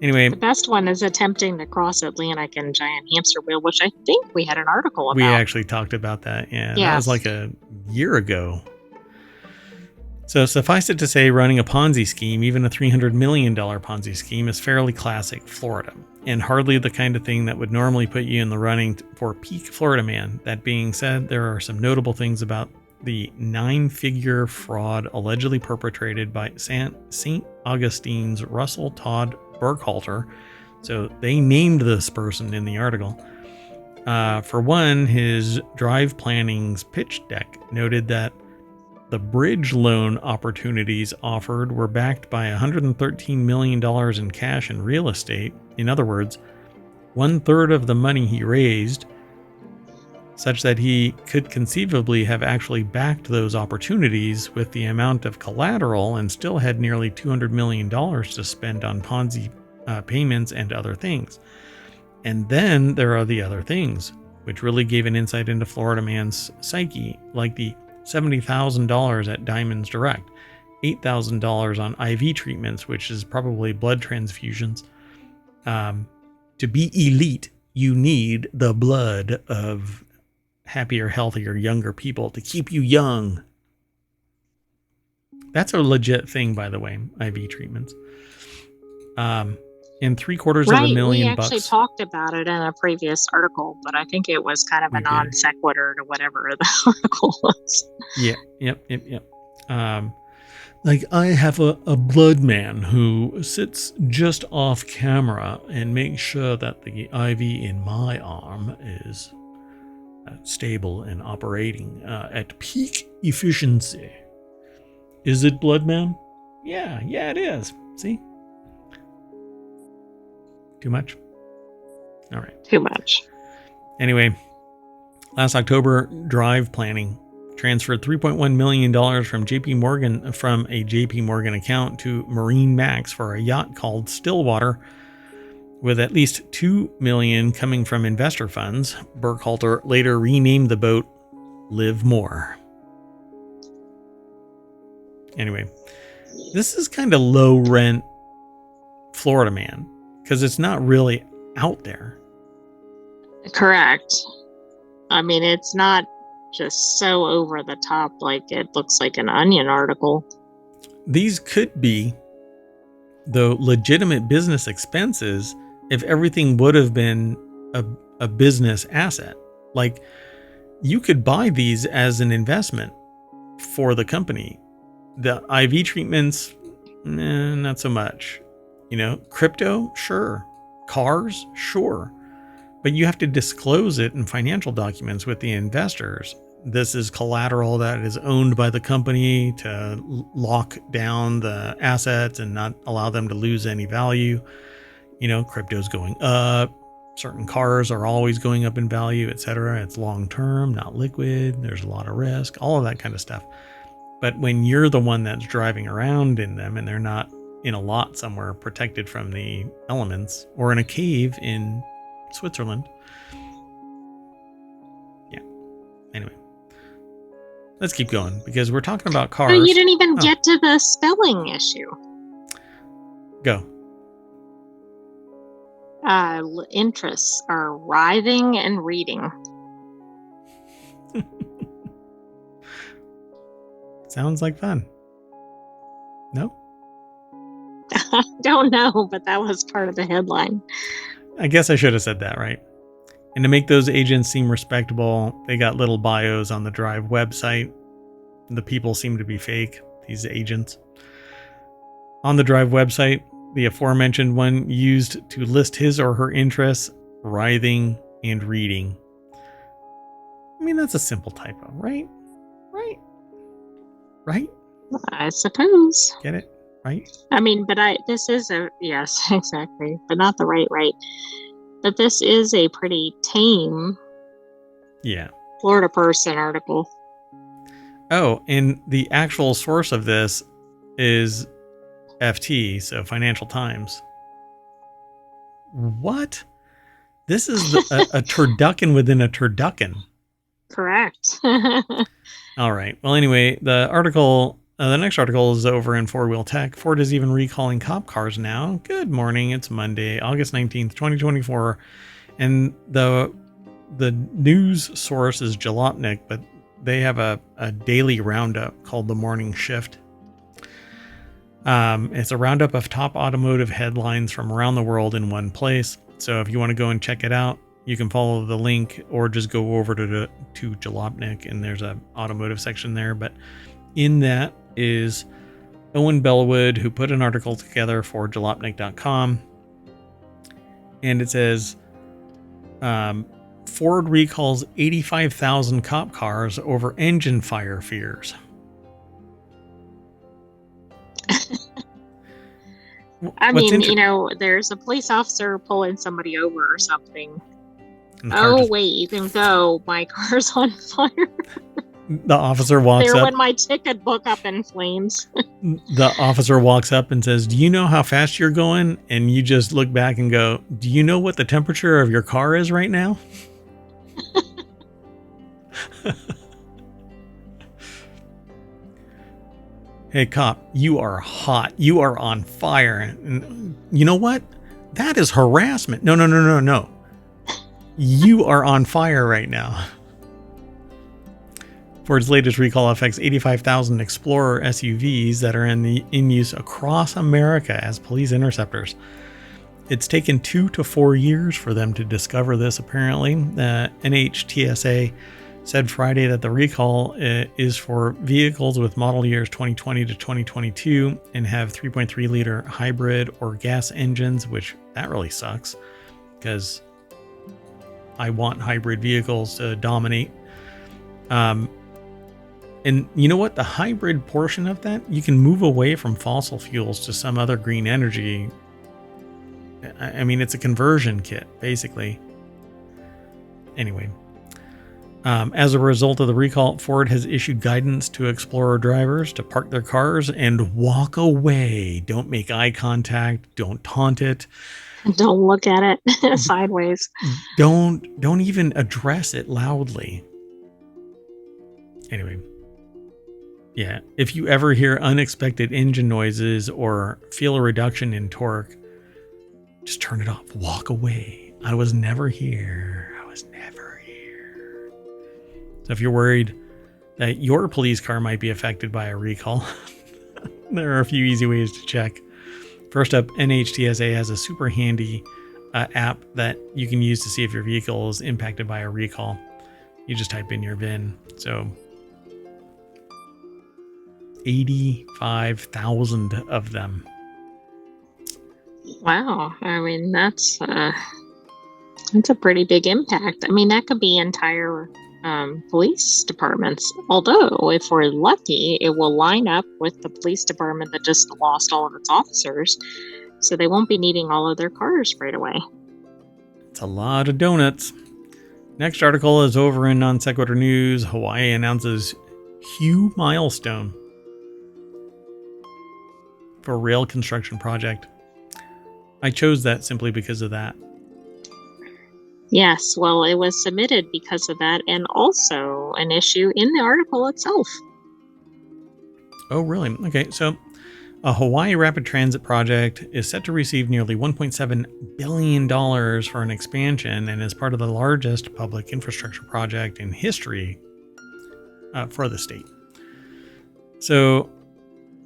Anyway.
The best one is attempting to cross Atlantic in giant hamster wheel, which I think we had an article about.
We actually talked about that. Yeah. That was like a year ago. So suffice it to say, running a Ponzi scheme, even a $300 million Ponzi scheme, is fairly classic Florida, and hardly the kind of thing that would normally put you in the running for peak Florida man. That being said, there are some notable things about the 9-figure fraud allegedly perpetrated by St. Augustine's Russell Todd Burkhalter. So they named this person in the article. For one, his drive planning's pitch deck noted that the bridge loan opportunities offered were backed by $113 million in cash and real estate. In other words, 1/3 of the money he raised, such that he could conceivably have actually backed those opportunities with the amount of collateral and still had nearly $200 million to spend on Ponzi payments and other things. And then there are the other things, which really gave an insight into Florida man's psyche, like the $70,000 at Diamonds Direct, $8,000 on IV treatments, which is probably blood transfusions. To be elite, you need the blood of happier, healthier, younger people to keep you young. That's a legit thing, by the way, IV treatments. And $750,000
we actually talked about it in a previous article, but I think it was kind of a non sequitur to whatever the article was.
Yeah, yep. Like, I have a blood man who sits just off camera and makes sure that the IV in my arm is stable and operating at peak efficiency. Is it blood man? Yeah, it is. See? Too much? All right.
Too much.
Anyway, last October, Drive Planning transferred $3.1 million from a JP Morgan account to Marine Max for a yacht called Stillwater, with at least $2 million coming from investor funds. Burkhalter later renamed the boat Live More. Anyway, this is kind of low rent Florida man, because it's not really out there.
Correct. I mean, it's not just so over the top like it looks like an Onion article.
These could be, though, legitimate business expenses if everything would have been a business asset. Like, you could buy these as an investment for the company. The IV treatments, not so much. Crypto, sure. Cars, sure. But you have to disclose it in financial documents with the investors. This is collateral that is owned by the company to lock down the assets and not allow them to lose any value. crypto's going up. Certain cars are always going up in value, etc. It's long term, not liquid. There's a lot of risk, all of that kind of stuff. But when you're the one that's driving around in them and they're not in a lot somewhere protected from the elements or in a cave in Switzerland. Yeah. Anyway, let's keep going because we're talking about cars.
Oh, you didn't even get to the spelling issue.
Go.
Interests are writhing and reading.
Sounds like fun. No?
I don't know, but that was part of the headline.
I guess I should have said that, right? And to make those agents seem respectable, they got little bios on the Drive website. The people seem to be fake, these agents. On the Drive website, the aforementioned one used to list his or her interests, writhing and reading. I mean, that's a simple typo, right? Right?
I suppose.
Get it? Right?
I mean, but this is yes, exactly, but not the right. But this is a pretty tame Florida Person article.
Oh, and the actual source of this is FT, so Financial Times. What? This is a turducken within a turducken.
Correct.
All right. Well, anyway, the next article is over in Four Wheel Tech. Ford is even recalling cop cars now. Good morning. It's Monday, August 19th, 2024. And the news source is Jalopnik, but they have a daily roundup called The Morning Shift. It's a roundup of top automotive headlines from around the world in one place. So if you want to go and check it out, you can follow the link or just go over to Jalopnik, and there's an automotive section there. But in that is Owen Bellwood, who put an article together for jalopnik.com. And it says, Ford recalls 85,000 cop cars over engine fire fears.
I mean, there's a police officer pulling somebody over or something. Wait, you can go. My car's on fire.
The officer walks up.
There went my ticket book up in flames.
The officer walks up and says, "Do you know how fast you're going?" And you just look back and go, "Do you know what the temperature of your car is right now?" Hey, cop, you are hot. You are on fire. And you know what? That is harassment. No. You are on fire right now. Ford's latest recall affects 85,000 Explorer SUVs that are in use across America as police interceptors. It's taken 2 to 4 years for them to discover this, apparently. NHTSA said Friday that the recall is for vehicles with model years 2020 to 2022 and have 3.3 liter hybrid or gas engines, which that really sucks because I want hybrid vehicles to dominate. And you know what? The hybrid portion of that, you can move away from fossil fuels to some other green energy. I mean, it's a conversion kit, basically. Anyway, as a result of the recall, Ford has issued guidance to Explorer drivers to park their cars and walk away. Don't make eye contact. Don't taunt it.
Don't look at it sideways.
Don't even address it loudly. Anyway. Yeah, if you ever hear unexpected engine noises or feel a reduction in torque, just turn it off. Walk away. I was never here. So if you're worried that your police car might be affected by a recall, there are a few easy ways to check. First up, NHTSA has a super handy app that you can use to see if your vehicle is impacted by a recall. You just type in your VIN. So 85,000 of them.
Wow. I mean, that's a pretty big impact. I mean, that could be entire police departments. Although, if we're lucky, it will line up with the police department that just lost all of its officers. So they won't be needing all of their cars right away.
It's a lot of donuts. Next article is over in Non Sequitur News. Hawaii announces huge milestone for rail construction project. I chose that simply because of that.
Yes, well, it was submitted because of that, and also an issue in the article itself.
Oh, really? Okay, so a Hawaii Rapid Transit project is set to receive nearly $1.7 billion for an expansion and is part of the largest public infrastructure project in history for the state. So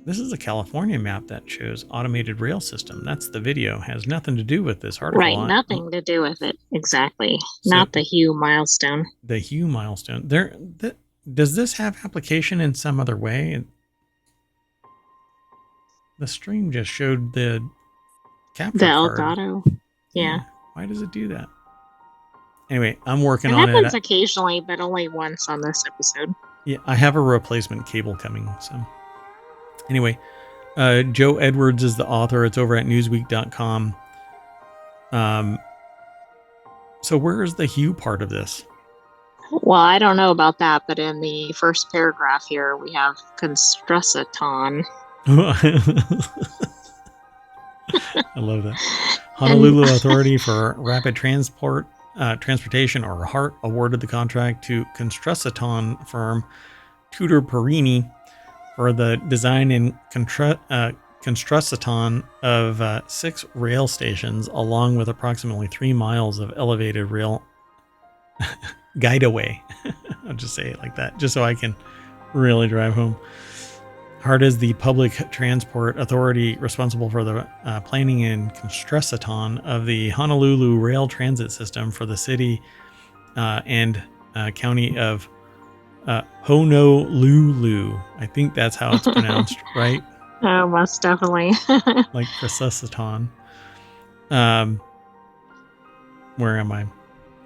this is a California map that shows automated rail system. That's the video. Has nothing to do with this article.
Right, nothing to do with it. Exactly. So not the Hue milestone.
The Hue milestone. Does this have application in some other way? The stream just showed the capture card.
Elgato. Yeah.
Why does it do that? Anyway, I'm working on it.
It happens occasionally, but only once on this episode.
Yeah, I have a replacement cable coming. So anyway, Joe Edwards is the author. It's over at newsweek.com. So where is the Hue part of this?
Well, I don't know about that, but in the first paragraph here, we have Construsaton.
I love that. Honolulu Authority for Rapid Transportation, or HART, awarded the contract to Construsaton firm Tudor Perini for the design and construction of 6 rail stations, along with approximately 3 miles of elevated rail guideway. I'll just say it like that, just so I can really drive home. HART is the public transport authority responsible for the planning and construction of the Honolulu rail transit system for the city and county of Honolulu. I think that's how it's pronounced, right?
Oh, most definitely.
Like Construsaton. Where am I?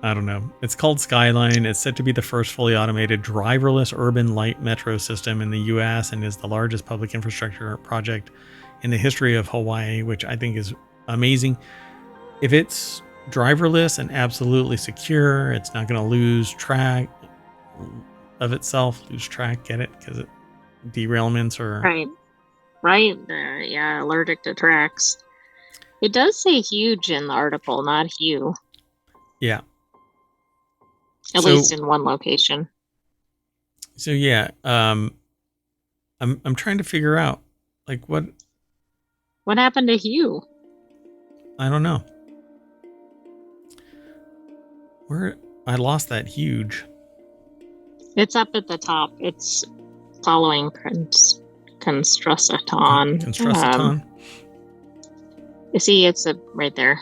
I don't know. It's called Skyline. It's set to be the first fully automated driverless urban light metro system in the U.S. and is the largest public infrastructure project in the history of Hawaii, which I think is amazing. If it's driverless and absolutely secure, it's not going to lose track of itself. Lose track, get it? Because derailments are...
Right. Yeah, allergic to tracks. It does say huge in the article, not Hue.
Yeah.
At least in one location.
So yeah, I'm trying to figure out like what
happened to Hue.
I don't know. Where I lost that huge.
It's up at the top. It's following Construsaton.
Construsaton.
You see, it's right there.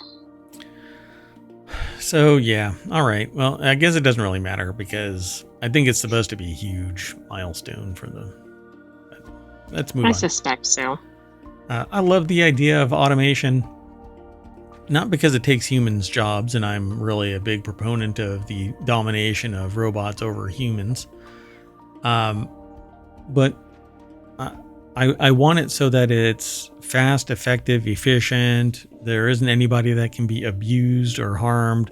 So yeah, all right. Well, I guess it doesn't really matter because I think it's supposed to be a huge milestone for the. Let's move on.
I suspect so.
I love the idea of automation, not because it takes humans' jobs, and I'm really a big proponent of the domination of robots over humans. But I want it so that it's fast, effective, efficient. There isn't anybody that can be abused or harmed,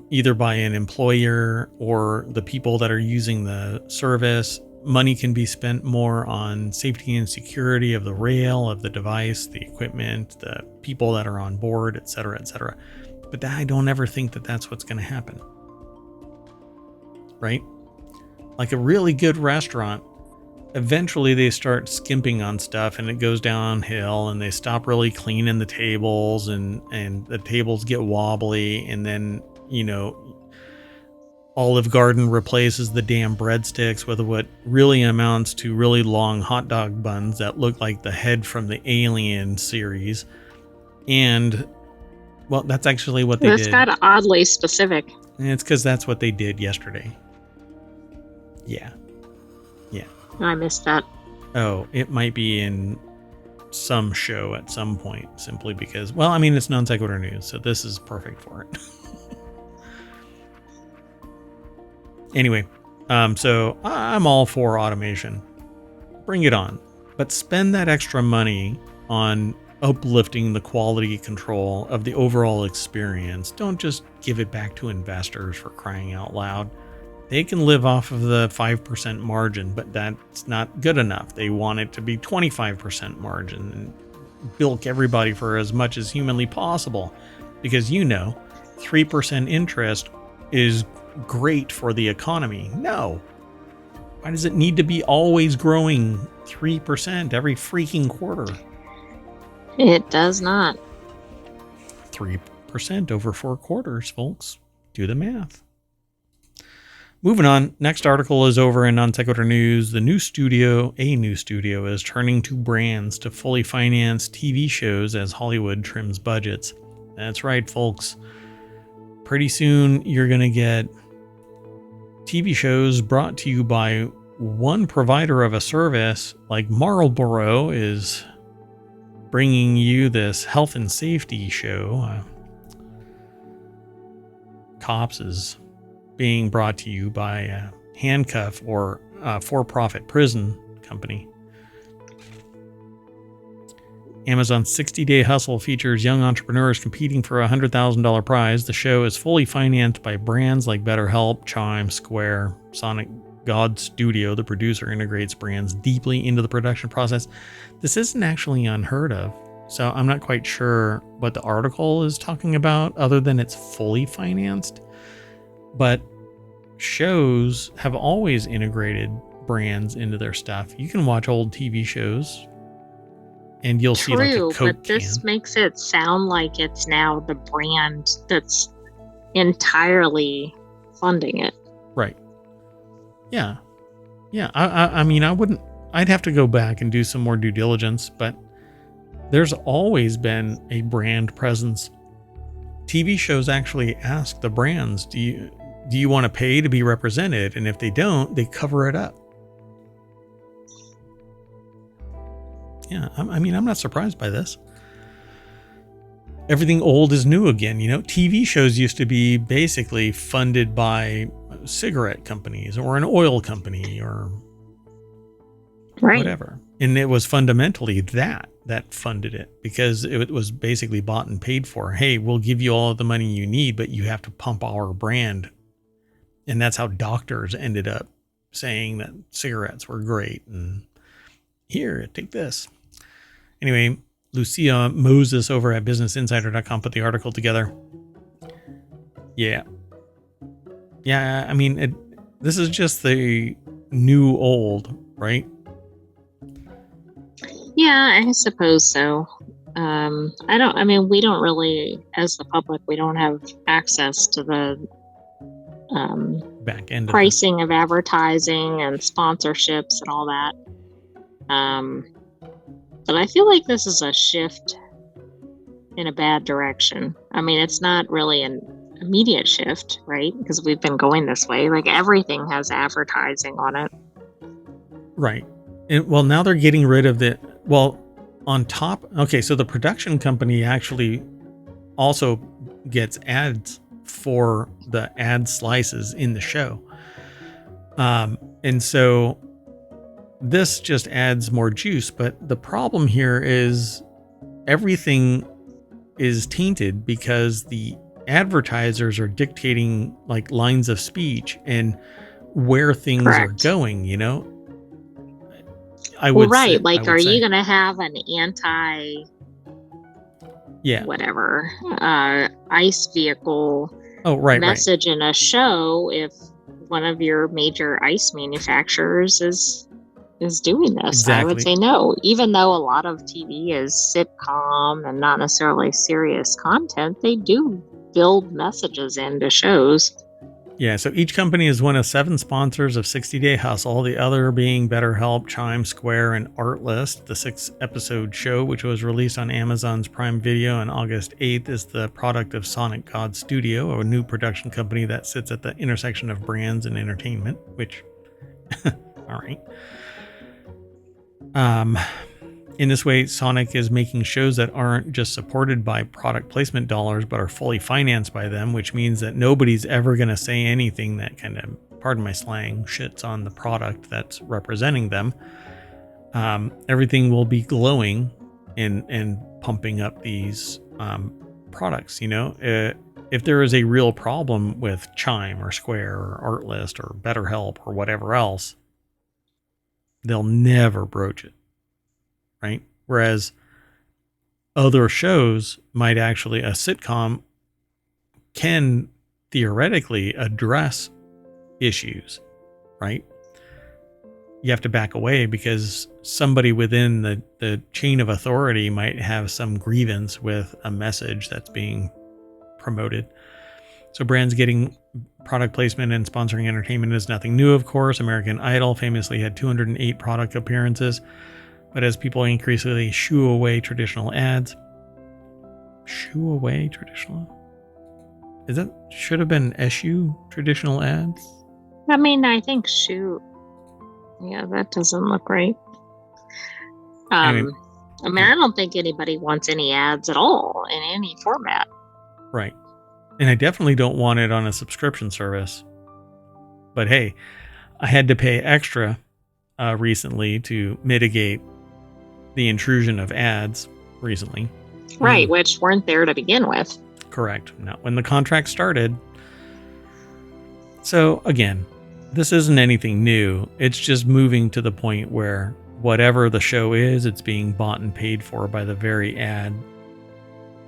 either by an employer or the people that are using the service. Money can be spent more on safety and security of the rail, of the device, the equipment, the people that are on board, et cetera, et cetera. But I don't ever think that that's what's going to happen. Right? Like a really good restaurant, eventually they start skimping on stuff and it goes downhill and they stop really cleaning the tables and the tables get wobbly, and then, you know, Olive Garden replaces the damn breadsticks with what really amounts to really long hot dog buns that look like the head from the Alien series. And, well, that's actually what they did.
This got oddly specific.
And it's because that's what they did yesterday. Yeah.
I missed that.
Oh, it might be in some show at some point, simply because, well, I mean, it's non sequitur news, so this is perfect for it. Anyway, so I'm all for automation. Bring it on. But spend that extra money on uplifting the quality control of the overall experience. Don't just give it back to investors, for crying out loud. They can live off of the 5% margin, but that's not good enough. They want it to be 25% margin and bilk everybody for as much as humanly possible. Because 3% interest is great for the economy. No. Why does it need to be always growing 3% every freaking quarter?
It does not.
3% over 4 quarters, folks. Do the math. Moving on, next article is over in Non-Sequitur News. A new studio is turning to brands to fully finance TV shows as Hollywood trims budgets. That's right, folks. Pretty soon, you're going to get TV shows brought to you by one provider of a service, like Marlboro is bringing you this health and safety show. Cops is being brought to you by a handcuff or a for-profit prison company. Amazon's 60-Day Hustle features young entrepreneurs competing for a $100,000 prize. The show is fully financed by brands like BetterHelp, Chime, Square, Sonic God Studio. The producer integrates brands deeply into the production process. This isn't actually unheard of, so I'm not quite sure what the article is talking about other than it's fully financed. But shows have always integrated brands into their stuff. You can watch old TV shows and you'll see like a Coke
but this makes it sound like it's now the brand that's entirely funding it.
Right. Yeah. I mean, I'd have to go back and do some more due diligence, but there's always been a brand presence. TV shows actually ask the brands, do you want to pay to be represented? And if they don't, they cover it up. Yeah, I mean, I'm not surprised by this. Everything old is new again. TV shows used to be basically funded by cigarette companies or an oil company or whatever. And it was fundamentally that funded it, because it was basically bought and paid for. Hey, we'll give you all of the money you need, but you have to pump our brand. And that's how doctors ended up saying that cigarettes were great. And here, take this. Anyway, Lucia Moses over at BusinessInsider.com put the article together. Yeah, I mean, this is just the new old, right?
Yeah, I suppose so. We don't really, as the public, we don't have access to the
back end
pricing of advertising and sponsorships and all that. But I feel like this is a shift in a bad direction. I mean, it's not really an immediate shift, right? Because we've been going this way. Like, everything has advertising on it.
Right. Now they're getting rid of on top. Okay, so the production company actually also gets ads for the ad slices in the show. And so this just adds more juice. But the problem here is everything is tainted because the advertisers are dictating like lines of speech and where things are going, I would say,
like, are you going to have an ICE vehicle message in a show if one of your major ICE manufacturers is doing this? Exactly. I would say no, even though a lot of TV is sitcom and not necessarily serious content, they do build messages into shows.
Yeah, so each company is one of 7 sponsors of 60-Day Hustle, the other being BetterHelp, Chime, Square, and Artlist. The 6-episode show, which was released on Amazon's Prime Video on August 8th, is the product of Sonic God Studio, a new production company that sits at the intersection of brands and entertainment, which, all right. In this way, Sonic is making shows that aren't just supported by product placement dollars, but are fully financed by them, which means that nobody's ever going to say anything that kind of, pardon my slang, shits on the product that's representing them. Everything will be glowing and pumping up these products. If there is a real problem with Chime or Square or Artlist or BetterHelp or whatever else, they'll never broach it, right? Whereas other shows might actually, a sitcom can theoretically address issues, right? You have to back away because somebody within the chain of authority might have some grievance with a message that's being promoted. So brands getting product placement and sponsoring entertainment is nothing new, of course. American Idol famously had 208 product appearances, but as people increasingly shoo away traditional ads, should have been eschew traditional ads?
I mean, I think shoot. Yeah, that doesn't look right.
Anyway,
I mean, I don't think anybody wants any ads at all in any format.
Right. And I definitely don't want it on a subscription service. But hey, I had to pay extra recently to mitigate the intrusion of ads recently.
Right, which weren't there to begin with.
Correct. Not when the contract started. So again, this isn't anything new. It's just moving to the point where whatever the show is, it's being bought and paid for by the very ad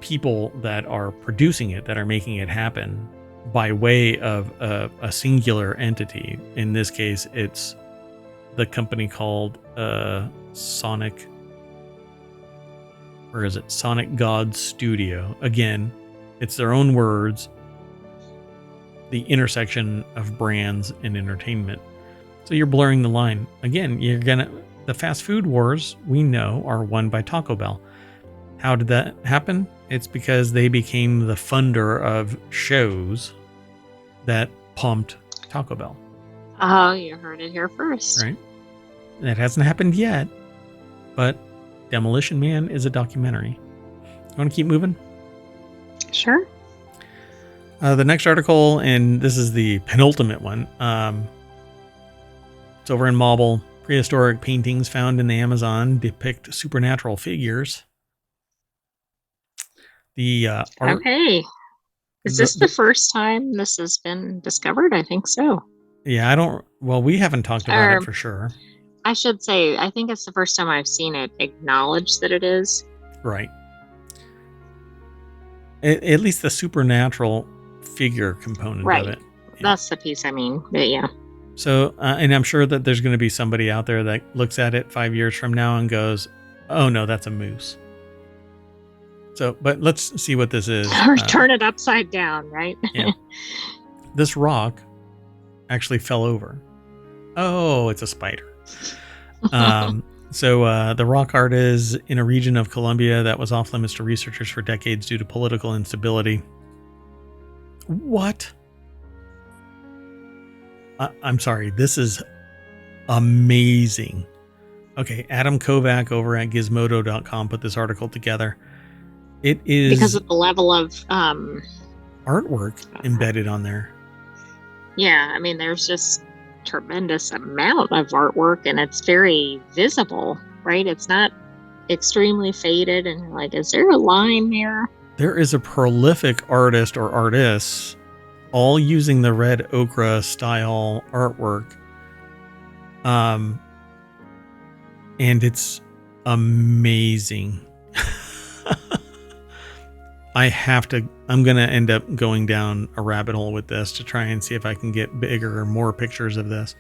people that are producing it, that are making it happen by way of a singular entity. In this case, it's the company called Sonic God Studio. Again, it's their own words, the intersection of brands and entertainment. So you're blurring the line. Again, the fast food wars, we know, are won by Taco Bell. How did that happen? It's because they became the funder of shows that pumped Taco Bell.
Oh, you heard it here first.
Right? That hasn't happened yet, but Demolition Man is a documentary. You want to keep moving?
Sure.
The next article, and this is the penultimate one. It's over in Mobile. Prehistoric paintings found in the Amazon depict supernatural figures.
Okay. Is this the first time this has been discovered? I think so.
Yeah, we haven't talked about it for sure.
I should say, I think it's the first time I've seen it acknowledged that it is.
Right. At least the supernatural figure component of it.
Yeah. That's the piece I mean, but yeah.
So, and I'm sure that there's going to be somebody out there that looks at it 5 years from now and goes, oh no, that's a moose. So, but let's see what this is.
Or turn it upside down, right?
Yeah. This rock actually fell over. Oh, it's a spider. So the rock art is in a region of Colombia that was off limits to researchers for decades due to political instability. What? I'm sorry. This is amazing. Okay, Adam Kovac over at Gizmodo.com put this article together. It is
because of the level of
artwork embedded on there.
Yeah, I mean, there's just tremendous amount of artwork, and it's very visible, right? It's not extremely faded, and you're like, is there a line there?
There is a prolific artist or artists all using the red ochre style artwork. And it's amazing. I'm going to end up going down a rabbit hole with this to try and see if I can get bigger or more pictures of this.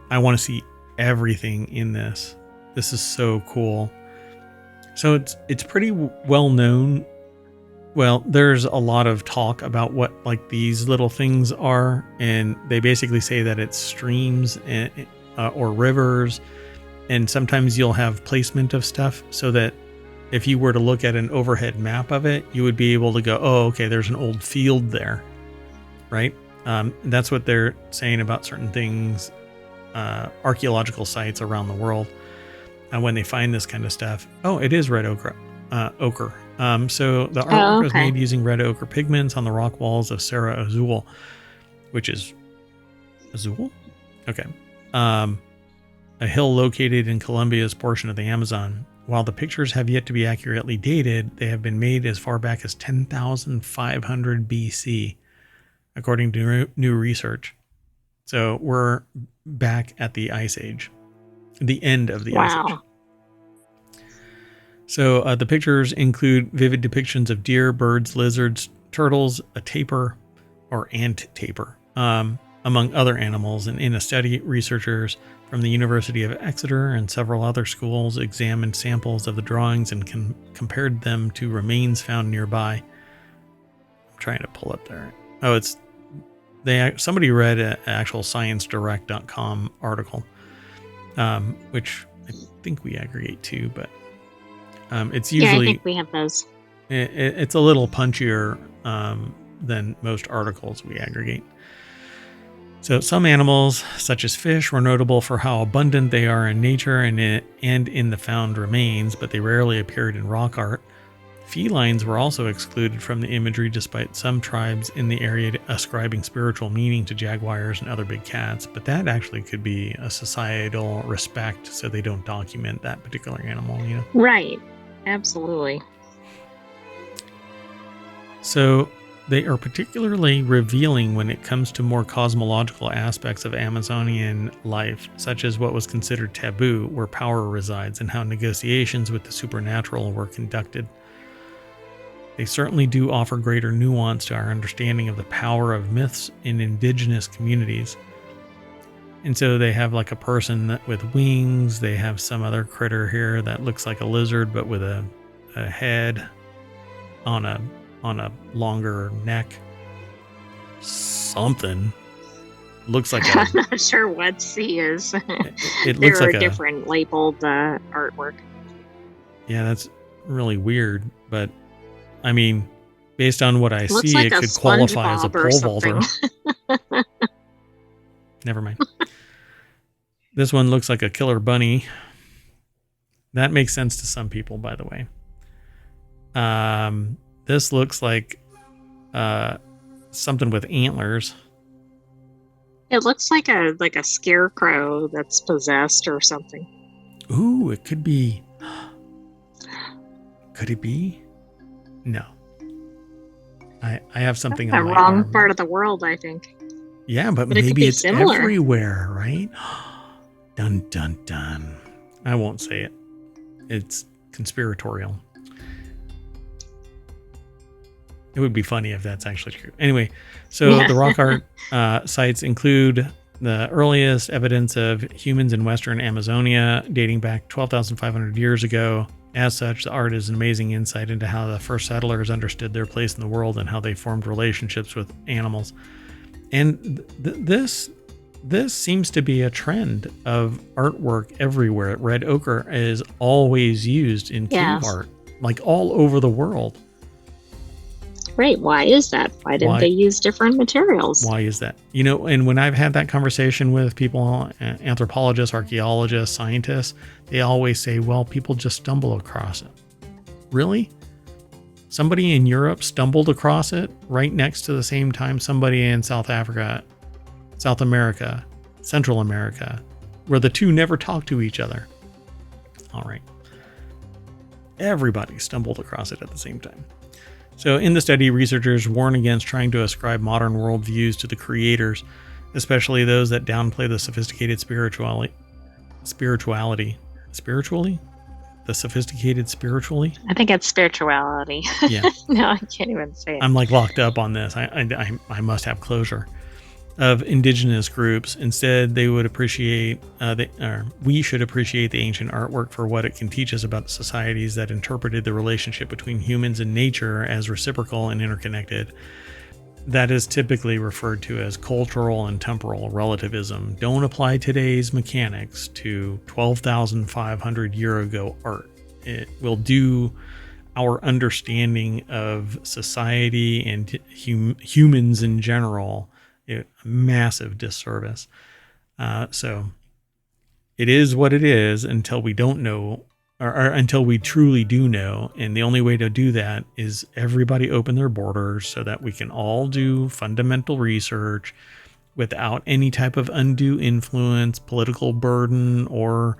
I want to see everything in this. This is so cool. So it's pretty well known. Well, there's a lot of talk about what like these little things are, and they basically say that it's streams and or rivers, and sometimes you'll have placement of stuff so that if you were to look at an overhead map of it, you would be able to go, oh, okay, there's an old field there, right? That's what they're saying about certain things, archaeological sites around the world. And when they find this kind of stuff, oh, it is red ochre. So the artwork was made using red ochre pigments on the rock walls of Serra Azul, which is Azul? Okay. A hill located in Colombia's portion of the Amazon. while the pictures have yet to be accurately dated, they have been made as far back as 10,500 BC, according to new research. So we're back at the Ice Age, the end of the Ice Age. So the pictures include vivid depictions of deer, birds, lizards, turtles, a tapir, or ant tapir, among other animals. And in a study, researchers from the University of Exeter and several other schools examined samples of the drawings and compared them to remains found nearby. I'm trying to pull up there. Oh, somebody read an actual ScienceDirect.com article, which I think we aggregate too, but it's usually,
I think we have those.
It's a little punchier than most articles we aggregate. So some animals, such as fish, were notable for how abundant they are in nature and in the found remains, but they rarely appeared in rock art. Felines were also excluded from the imagery, despite some tribes in the area ascribing spiritual meaning to jaguars and other big cats, but that actually could be a societal respect, so they don't document that particular animal, you know?
Right. Absolutely.
So they are particularly revealing when it comes to more cosmological aspects of Amazonian life, such as what was considered taboo, where power resides, and how negotiations with the supernatural were conducted. They certainly do offer greater nuance to our understanding of the power of myths in indigenous communities. And so they have like a person with wings. They have some other critter here that looks like a lizard, but with a head on a longer neck. Something looks like
I'm not sure what C is.
It looks like
a different labeled artwork.
Yeah, that's really weird, but I mean, based on what I see,
like
it could qualify as a pole vaulter. Never mind. This one looks like a killer bunny. That makes sense to some people, by the way. This looks like something with antlers.
It looks like a scarecrow that's possessed or something.
Ooh, it could be. Could it be? No. I have something on my
wrong
arm.
part of the world, I think.
Yeah, but maybe it's everywhere, right? Dun, dun, dun. I won't say it. It's conspiratorial. It would be funny if that's actually true. Anyway, so the rock art sites include the earliest evidence of humans in Western Amazonia dating back 12,500 years ago. As such, the art is an amazing insight into how the first settlers understood their place in the world and how they formed relationships with animals. And this seems to be a trend of artwork everywhere. Red ochre is always used in cave art, like all over the world.
Right. Why is that? Why didn't they use different materials?
Why is that? You know, and when I've had that conversation with people, anthropologists, archaeologists, scientists, they always say, well, people just stumble across it. Really? Somebody in Europe stumbled across it right next to the same time somebody in South Africa, South America, Central America, where the two never talk to each other. All right. Everybody stumbled across it at the same time. So in the study, researchers warn against trying to ascribe modern worldviews to the creators, especially those that downplay the sophisticated spirituality. The sophisticated spiritually?
I think it's spirituality.
Yeah.
No, I can't even say it.
I'm like locked up on this. I must have closure. Of indigenous groups. Instead, they would appreciate, we should appreciate the ancient artwork for what it can teach us about societies that interpreted the relationship between humans and nature as reciprocal and interconnected. That is typically referred to as cultural and temporal relativism. Don't apply today's mechanics to 12,500 year ago art. It will do our understanding of society and humans in general a massive disservice. So it is what it is until we don't know, or until we truly do know. And the only way to do that is everybody open their borders so that we can all do fundamental research without any type of undue influence, political burden, or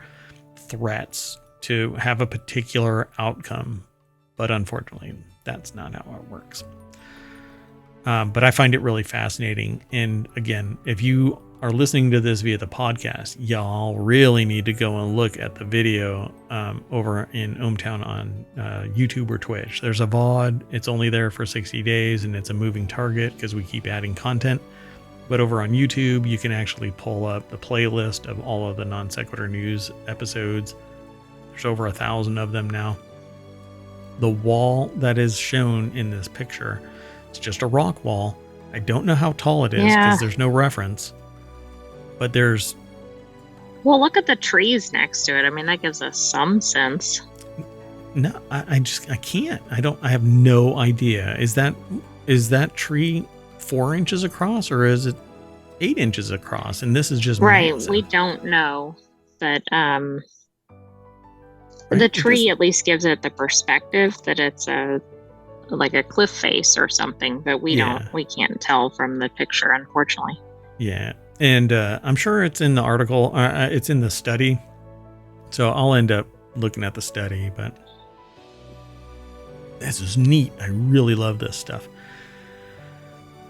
threats. to have a particular outcome. But unfortunately, that's not how it works. But I find it really fascinating. And again, if you are listening to this via the podcast, y'all really need to go and look at the video over in ohmTown on YouTube or Twitch. There's a VOD. It's only there for 60 days, and it's a moving target because we keep adding content. But over on YouTube, you can actually pull up the playlist of all of the Non Sequitur News episodes. There's over 1,000 of them now. The wall that is shown in this picture, it's just a rock wall. I don't know how tall it is because there's no reference. But there's...
Well, look at the trees next to it. I mean, that gives us some sense.
No, I can't. I have no idea. Is that tree 4 inches across, or is it 8 inches across? And this is just
right.
massive.
We don't know, but the tree at least gives it the perspective that it's like a cliff face or something. But we can't tell from the picture, unfortunately.
Yeah, and I'm sure it's in the article. It's in the study, so I'll end up looking at the study. But this is neat. I really love this stuff.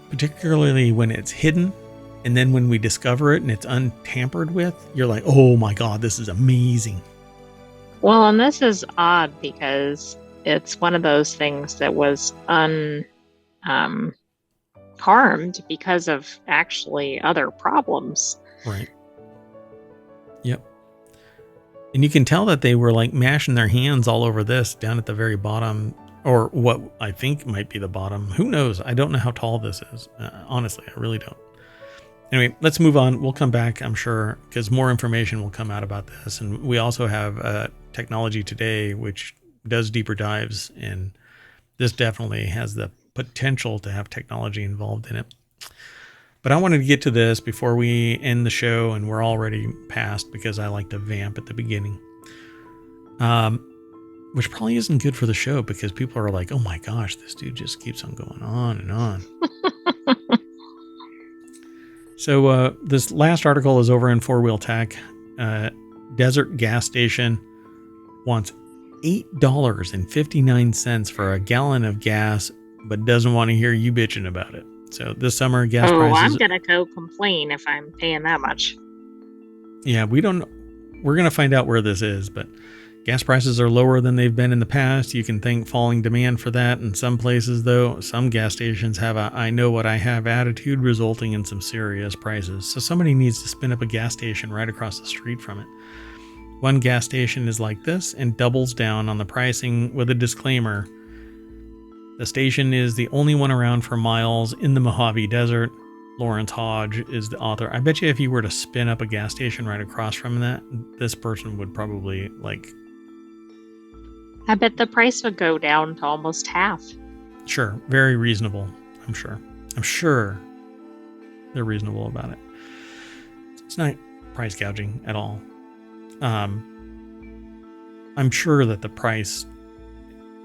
Particularly when it's hidden, and then when we discover it and it's untampered with, you're like, oh my God, this is amazing.
Well, and this is odd because it's one of those things that was harmed because of actually other problems.
Right. Yep. And you can tell that they were like mashing their hands all over this down at the very bottom. Or what I think might be the bottom. Who knows? I don't know how tall this is. Honestly, I really don't. Anyway, let's move on. We'll come back, I'm sure, because more information will come out about this. And we also have Technology Today, which does deeper dives. And this definitely has the potential to have technology involved in it. But I wanted to get to this before we end the show. And we're already past because I like to vamp at the beginning. Which probably isn't good for the show because people are like, oh my gosh, this dude just keeps on going on and on. So this last article is over in 4-Wheel Tech. Desert Gas Station wants $8.59 for a gallon of gas, but doesn't want to hear you bitching about it. So this summer, gas prices...
I'm going to go complain if I'm paying that much.
Yeah, we're going to find out where this is, but... Gas prices are lower than they've been in the past. You can thank falling demand for that. In some places, though, some gas stations have a I know what I have attitude, resulting in some serious prices. So somebody needs to spin up a gas station right across the street from it. One gas station is like this and doubles down on the pricing with a disclaimer. The station is the only one around for miles in the Mojave Desert. Lawrence Hodge is the author. I bet you if you were to spin up a gas station right across from that, this person would probably like...
I bet the price would go down to almost half.
Sure. Very reasonable. I'm sure they're reasonable about it. It's not price gouging at all. I'm sure that the price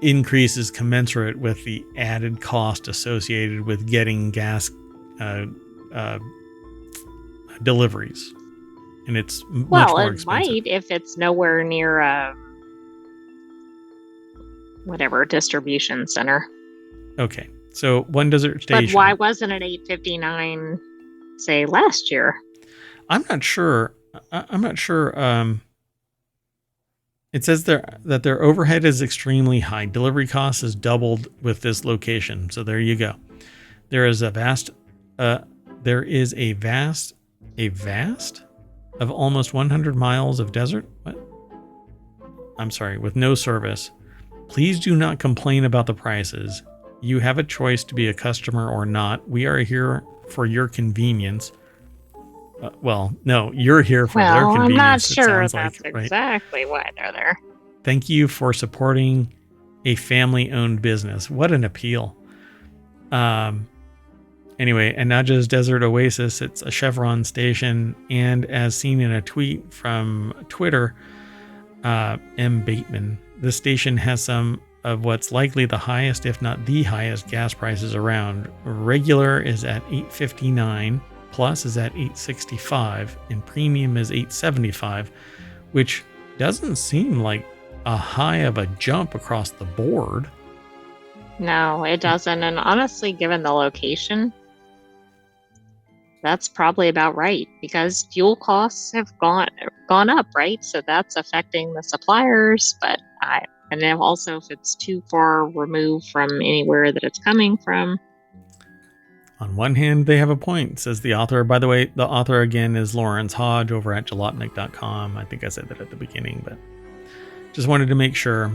increase is commensurate with the added cost associated with getting gas deliveries. And it's much more expensive.
Well, it might if it's nowhere near a whatever distribution center.
Okay, so one desert station.
But why wasn't it $8.59, say, last year?
I'm not sure. It says that their overhead is extremely high. Delivery costs has doubled with this location. So there you go. There is a vast of almost 100 miles of desert. What? I'm sorry, with no service. Please do not complain about the prices. You have a choice to be a customer or not. We are here for your convenience. No, you're here for their convenience.
I'm not sure that's exactly why they're there.
Thank you for supporting a family-owned business. What an appeal. Anyway, and not just Desert Oasis, it's a Chevron station. And as seen in a tweet from Twitter, M. Bateman, this station has some of what's likely the highest, if not the highest, gas prices around. Regular is at $8.59, plus is at $8.65, and premium is $8.75, which doesn't seem like a high of a jump across the board.
No, it doesn't. And honestly, given the location, that's probably about right because fuel costs have gone up, right? So that's affecting the suppliers. And then also if it's too far removed from anywhere that it's coming from.
On one hand, they have a point, says the author. By the way, the author again is Lawrence Hodge over at jalopnik.com. I think I said that at the beginning, but just wanted to make sure.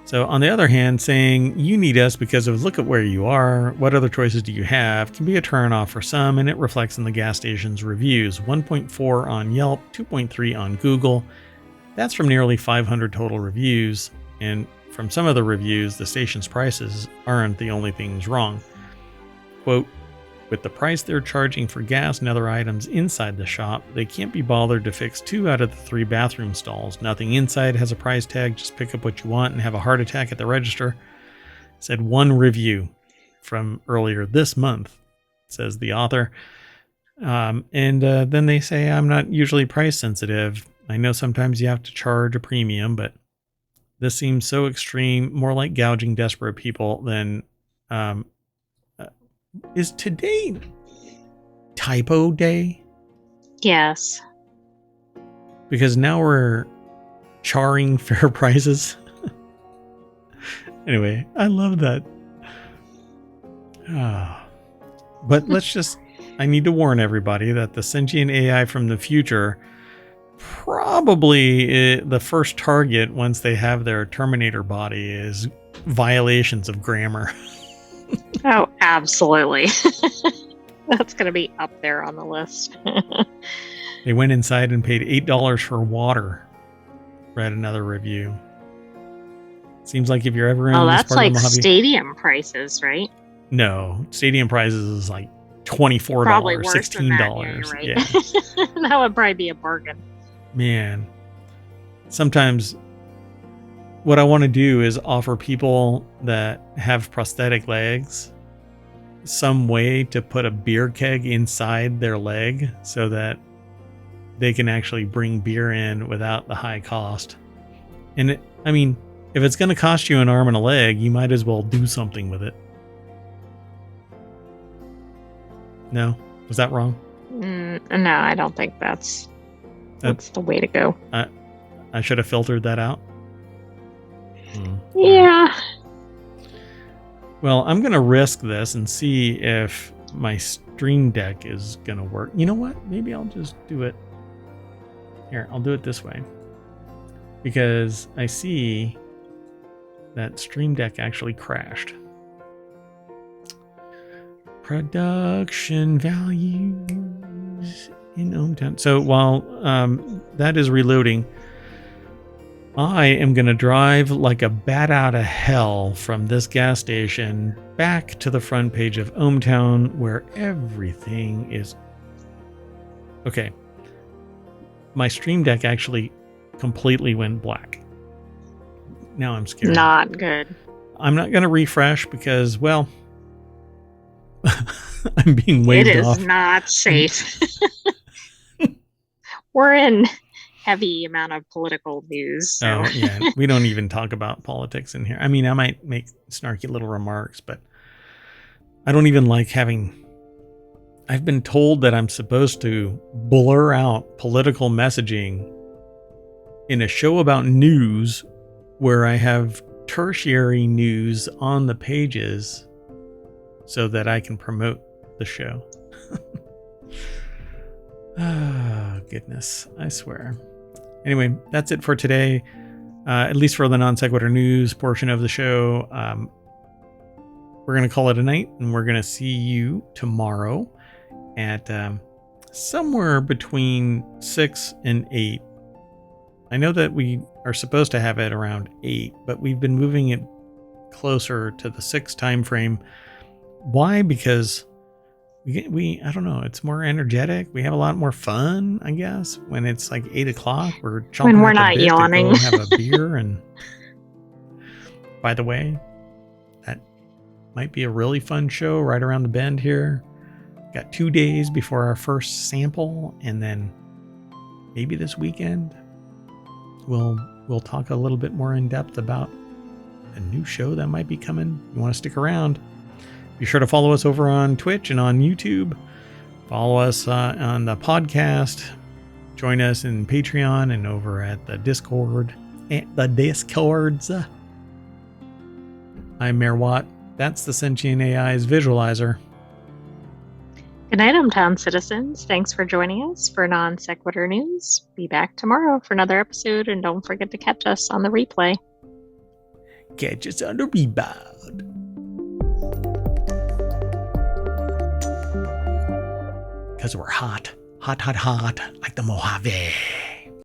So on the other hand, saying you need us because of look at where you are, what other choices do you have, can be a turnoff for some, and it reflects in the gas station's reviews. 1.4 on Yelp, 2.3 on Google. That's from nearly 500 total reviews, and from some of the reviews, the station's prices aren't the only things wrong. Quote, with the price they're charging for gas and other items inside the shop, they can't be bothered to fix 2 out of the 3 bathroom stalls. Nothing inside has a price tag. Just pick up what you want and have a heart attack at the register. Said one review from earlier this month, says the author. Then they say, I'm not usually price sensitive. I know sometimes you have to charge a premium, but this seems so extreme, more like gouging desperate people than... Is today typo day?
Yes.
Because now we're charring fair prices. Anyway, I love that. But I need to warn everybody that the sentient AI from the future probably the first target once they have their Terminator body is violations of grammar.
Oh, absolutely. That's going to be up there on the list.
They went inside and paid $8 for water. Read another review. Seems like if you're ever in this
that's
part
like
of the Mojave,
stadium prices, right?
No, stadium prices is like $24,
Probably worse
$16.
than that, right?
Yeah.
That would probably be a bargain.
Man, sometimes what I want to do is offer people that have prosthetic legs some way to put a beer keg inside their leg so that they can actually bring beer in without the high cost. And if it's going to cost you an arm and a leg, you might as well do something with it. No? Was that wrong?
No, I don't think that's the way to go.
I should have filtered that out.
Yeah.
Well, I'm going to risk this and see if my Stream Deck is going to work. You know what? Maybe I'll just do it. Here, I'll do it this way. Because I see that Stream Deck actually crashed. Production values in ohmTown. So while that is reloading, I am going to drive like a bat out of hell from this gas station back to the front page of ohmTown where everything is... Okay. My Stream Deck actually completely went black. Now I'm scared.
Not good.
I'm not going to refresh because, well, I'm being waved off.
It is not safe. We're in heavy amount of political news. So.
Oh, yeah. We don't even talk about politics in here. I mean, I might make snarky little remarks, but I don't even like having... I've been told that I'm supposed to blur out political messaging in a show about news where I have tertiary news on the pages so that I can promote the show. Oh, goodness. I swear. Anyway, that's it for today. At least for the non sequitur news portion of the show. We're going to call it a night, and we're going to see you tomorrow at somewhere between 6 and 8. I know that we are supposed to have it around 8, but we've been moving it closer to the 6 time frame. Why? Because we I don't know, it's more energetic. We have a lot more fun, I guess, when it's like 8 o'clock. We're chomping
when we're
at the
not
bit
yawning.
to go have a beer. And by the way, that might be a really fun show right around the bend here. Got 2 days before our first sample, and then maybe this weekend we'll we'll talk a little bit more in depth about a new show that might be coming. You want to stick around? Be sure to follow us over on Twitch and on YouTube. Follow us on the podcast. Join us in Patreon and over at the Discord. The Discords. I'm Mayor Watt. That's the Sentient AI's visualizer.
Good night, ohmTown citizens. Thanks for joining us for Non Sequitur News. Be back tomorrow for another episode, and don't forget to catch us on the replay.
Catch us on the rebound. Because we're hot. Hot, hot, hot, like the Mojave.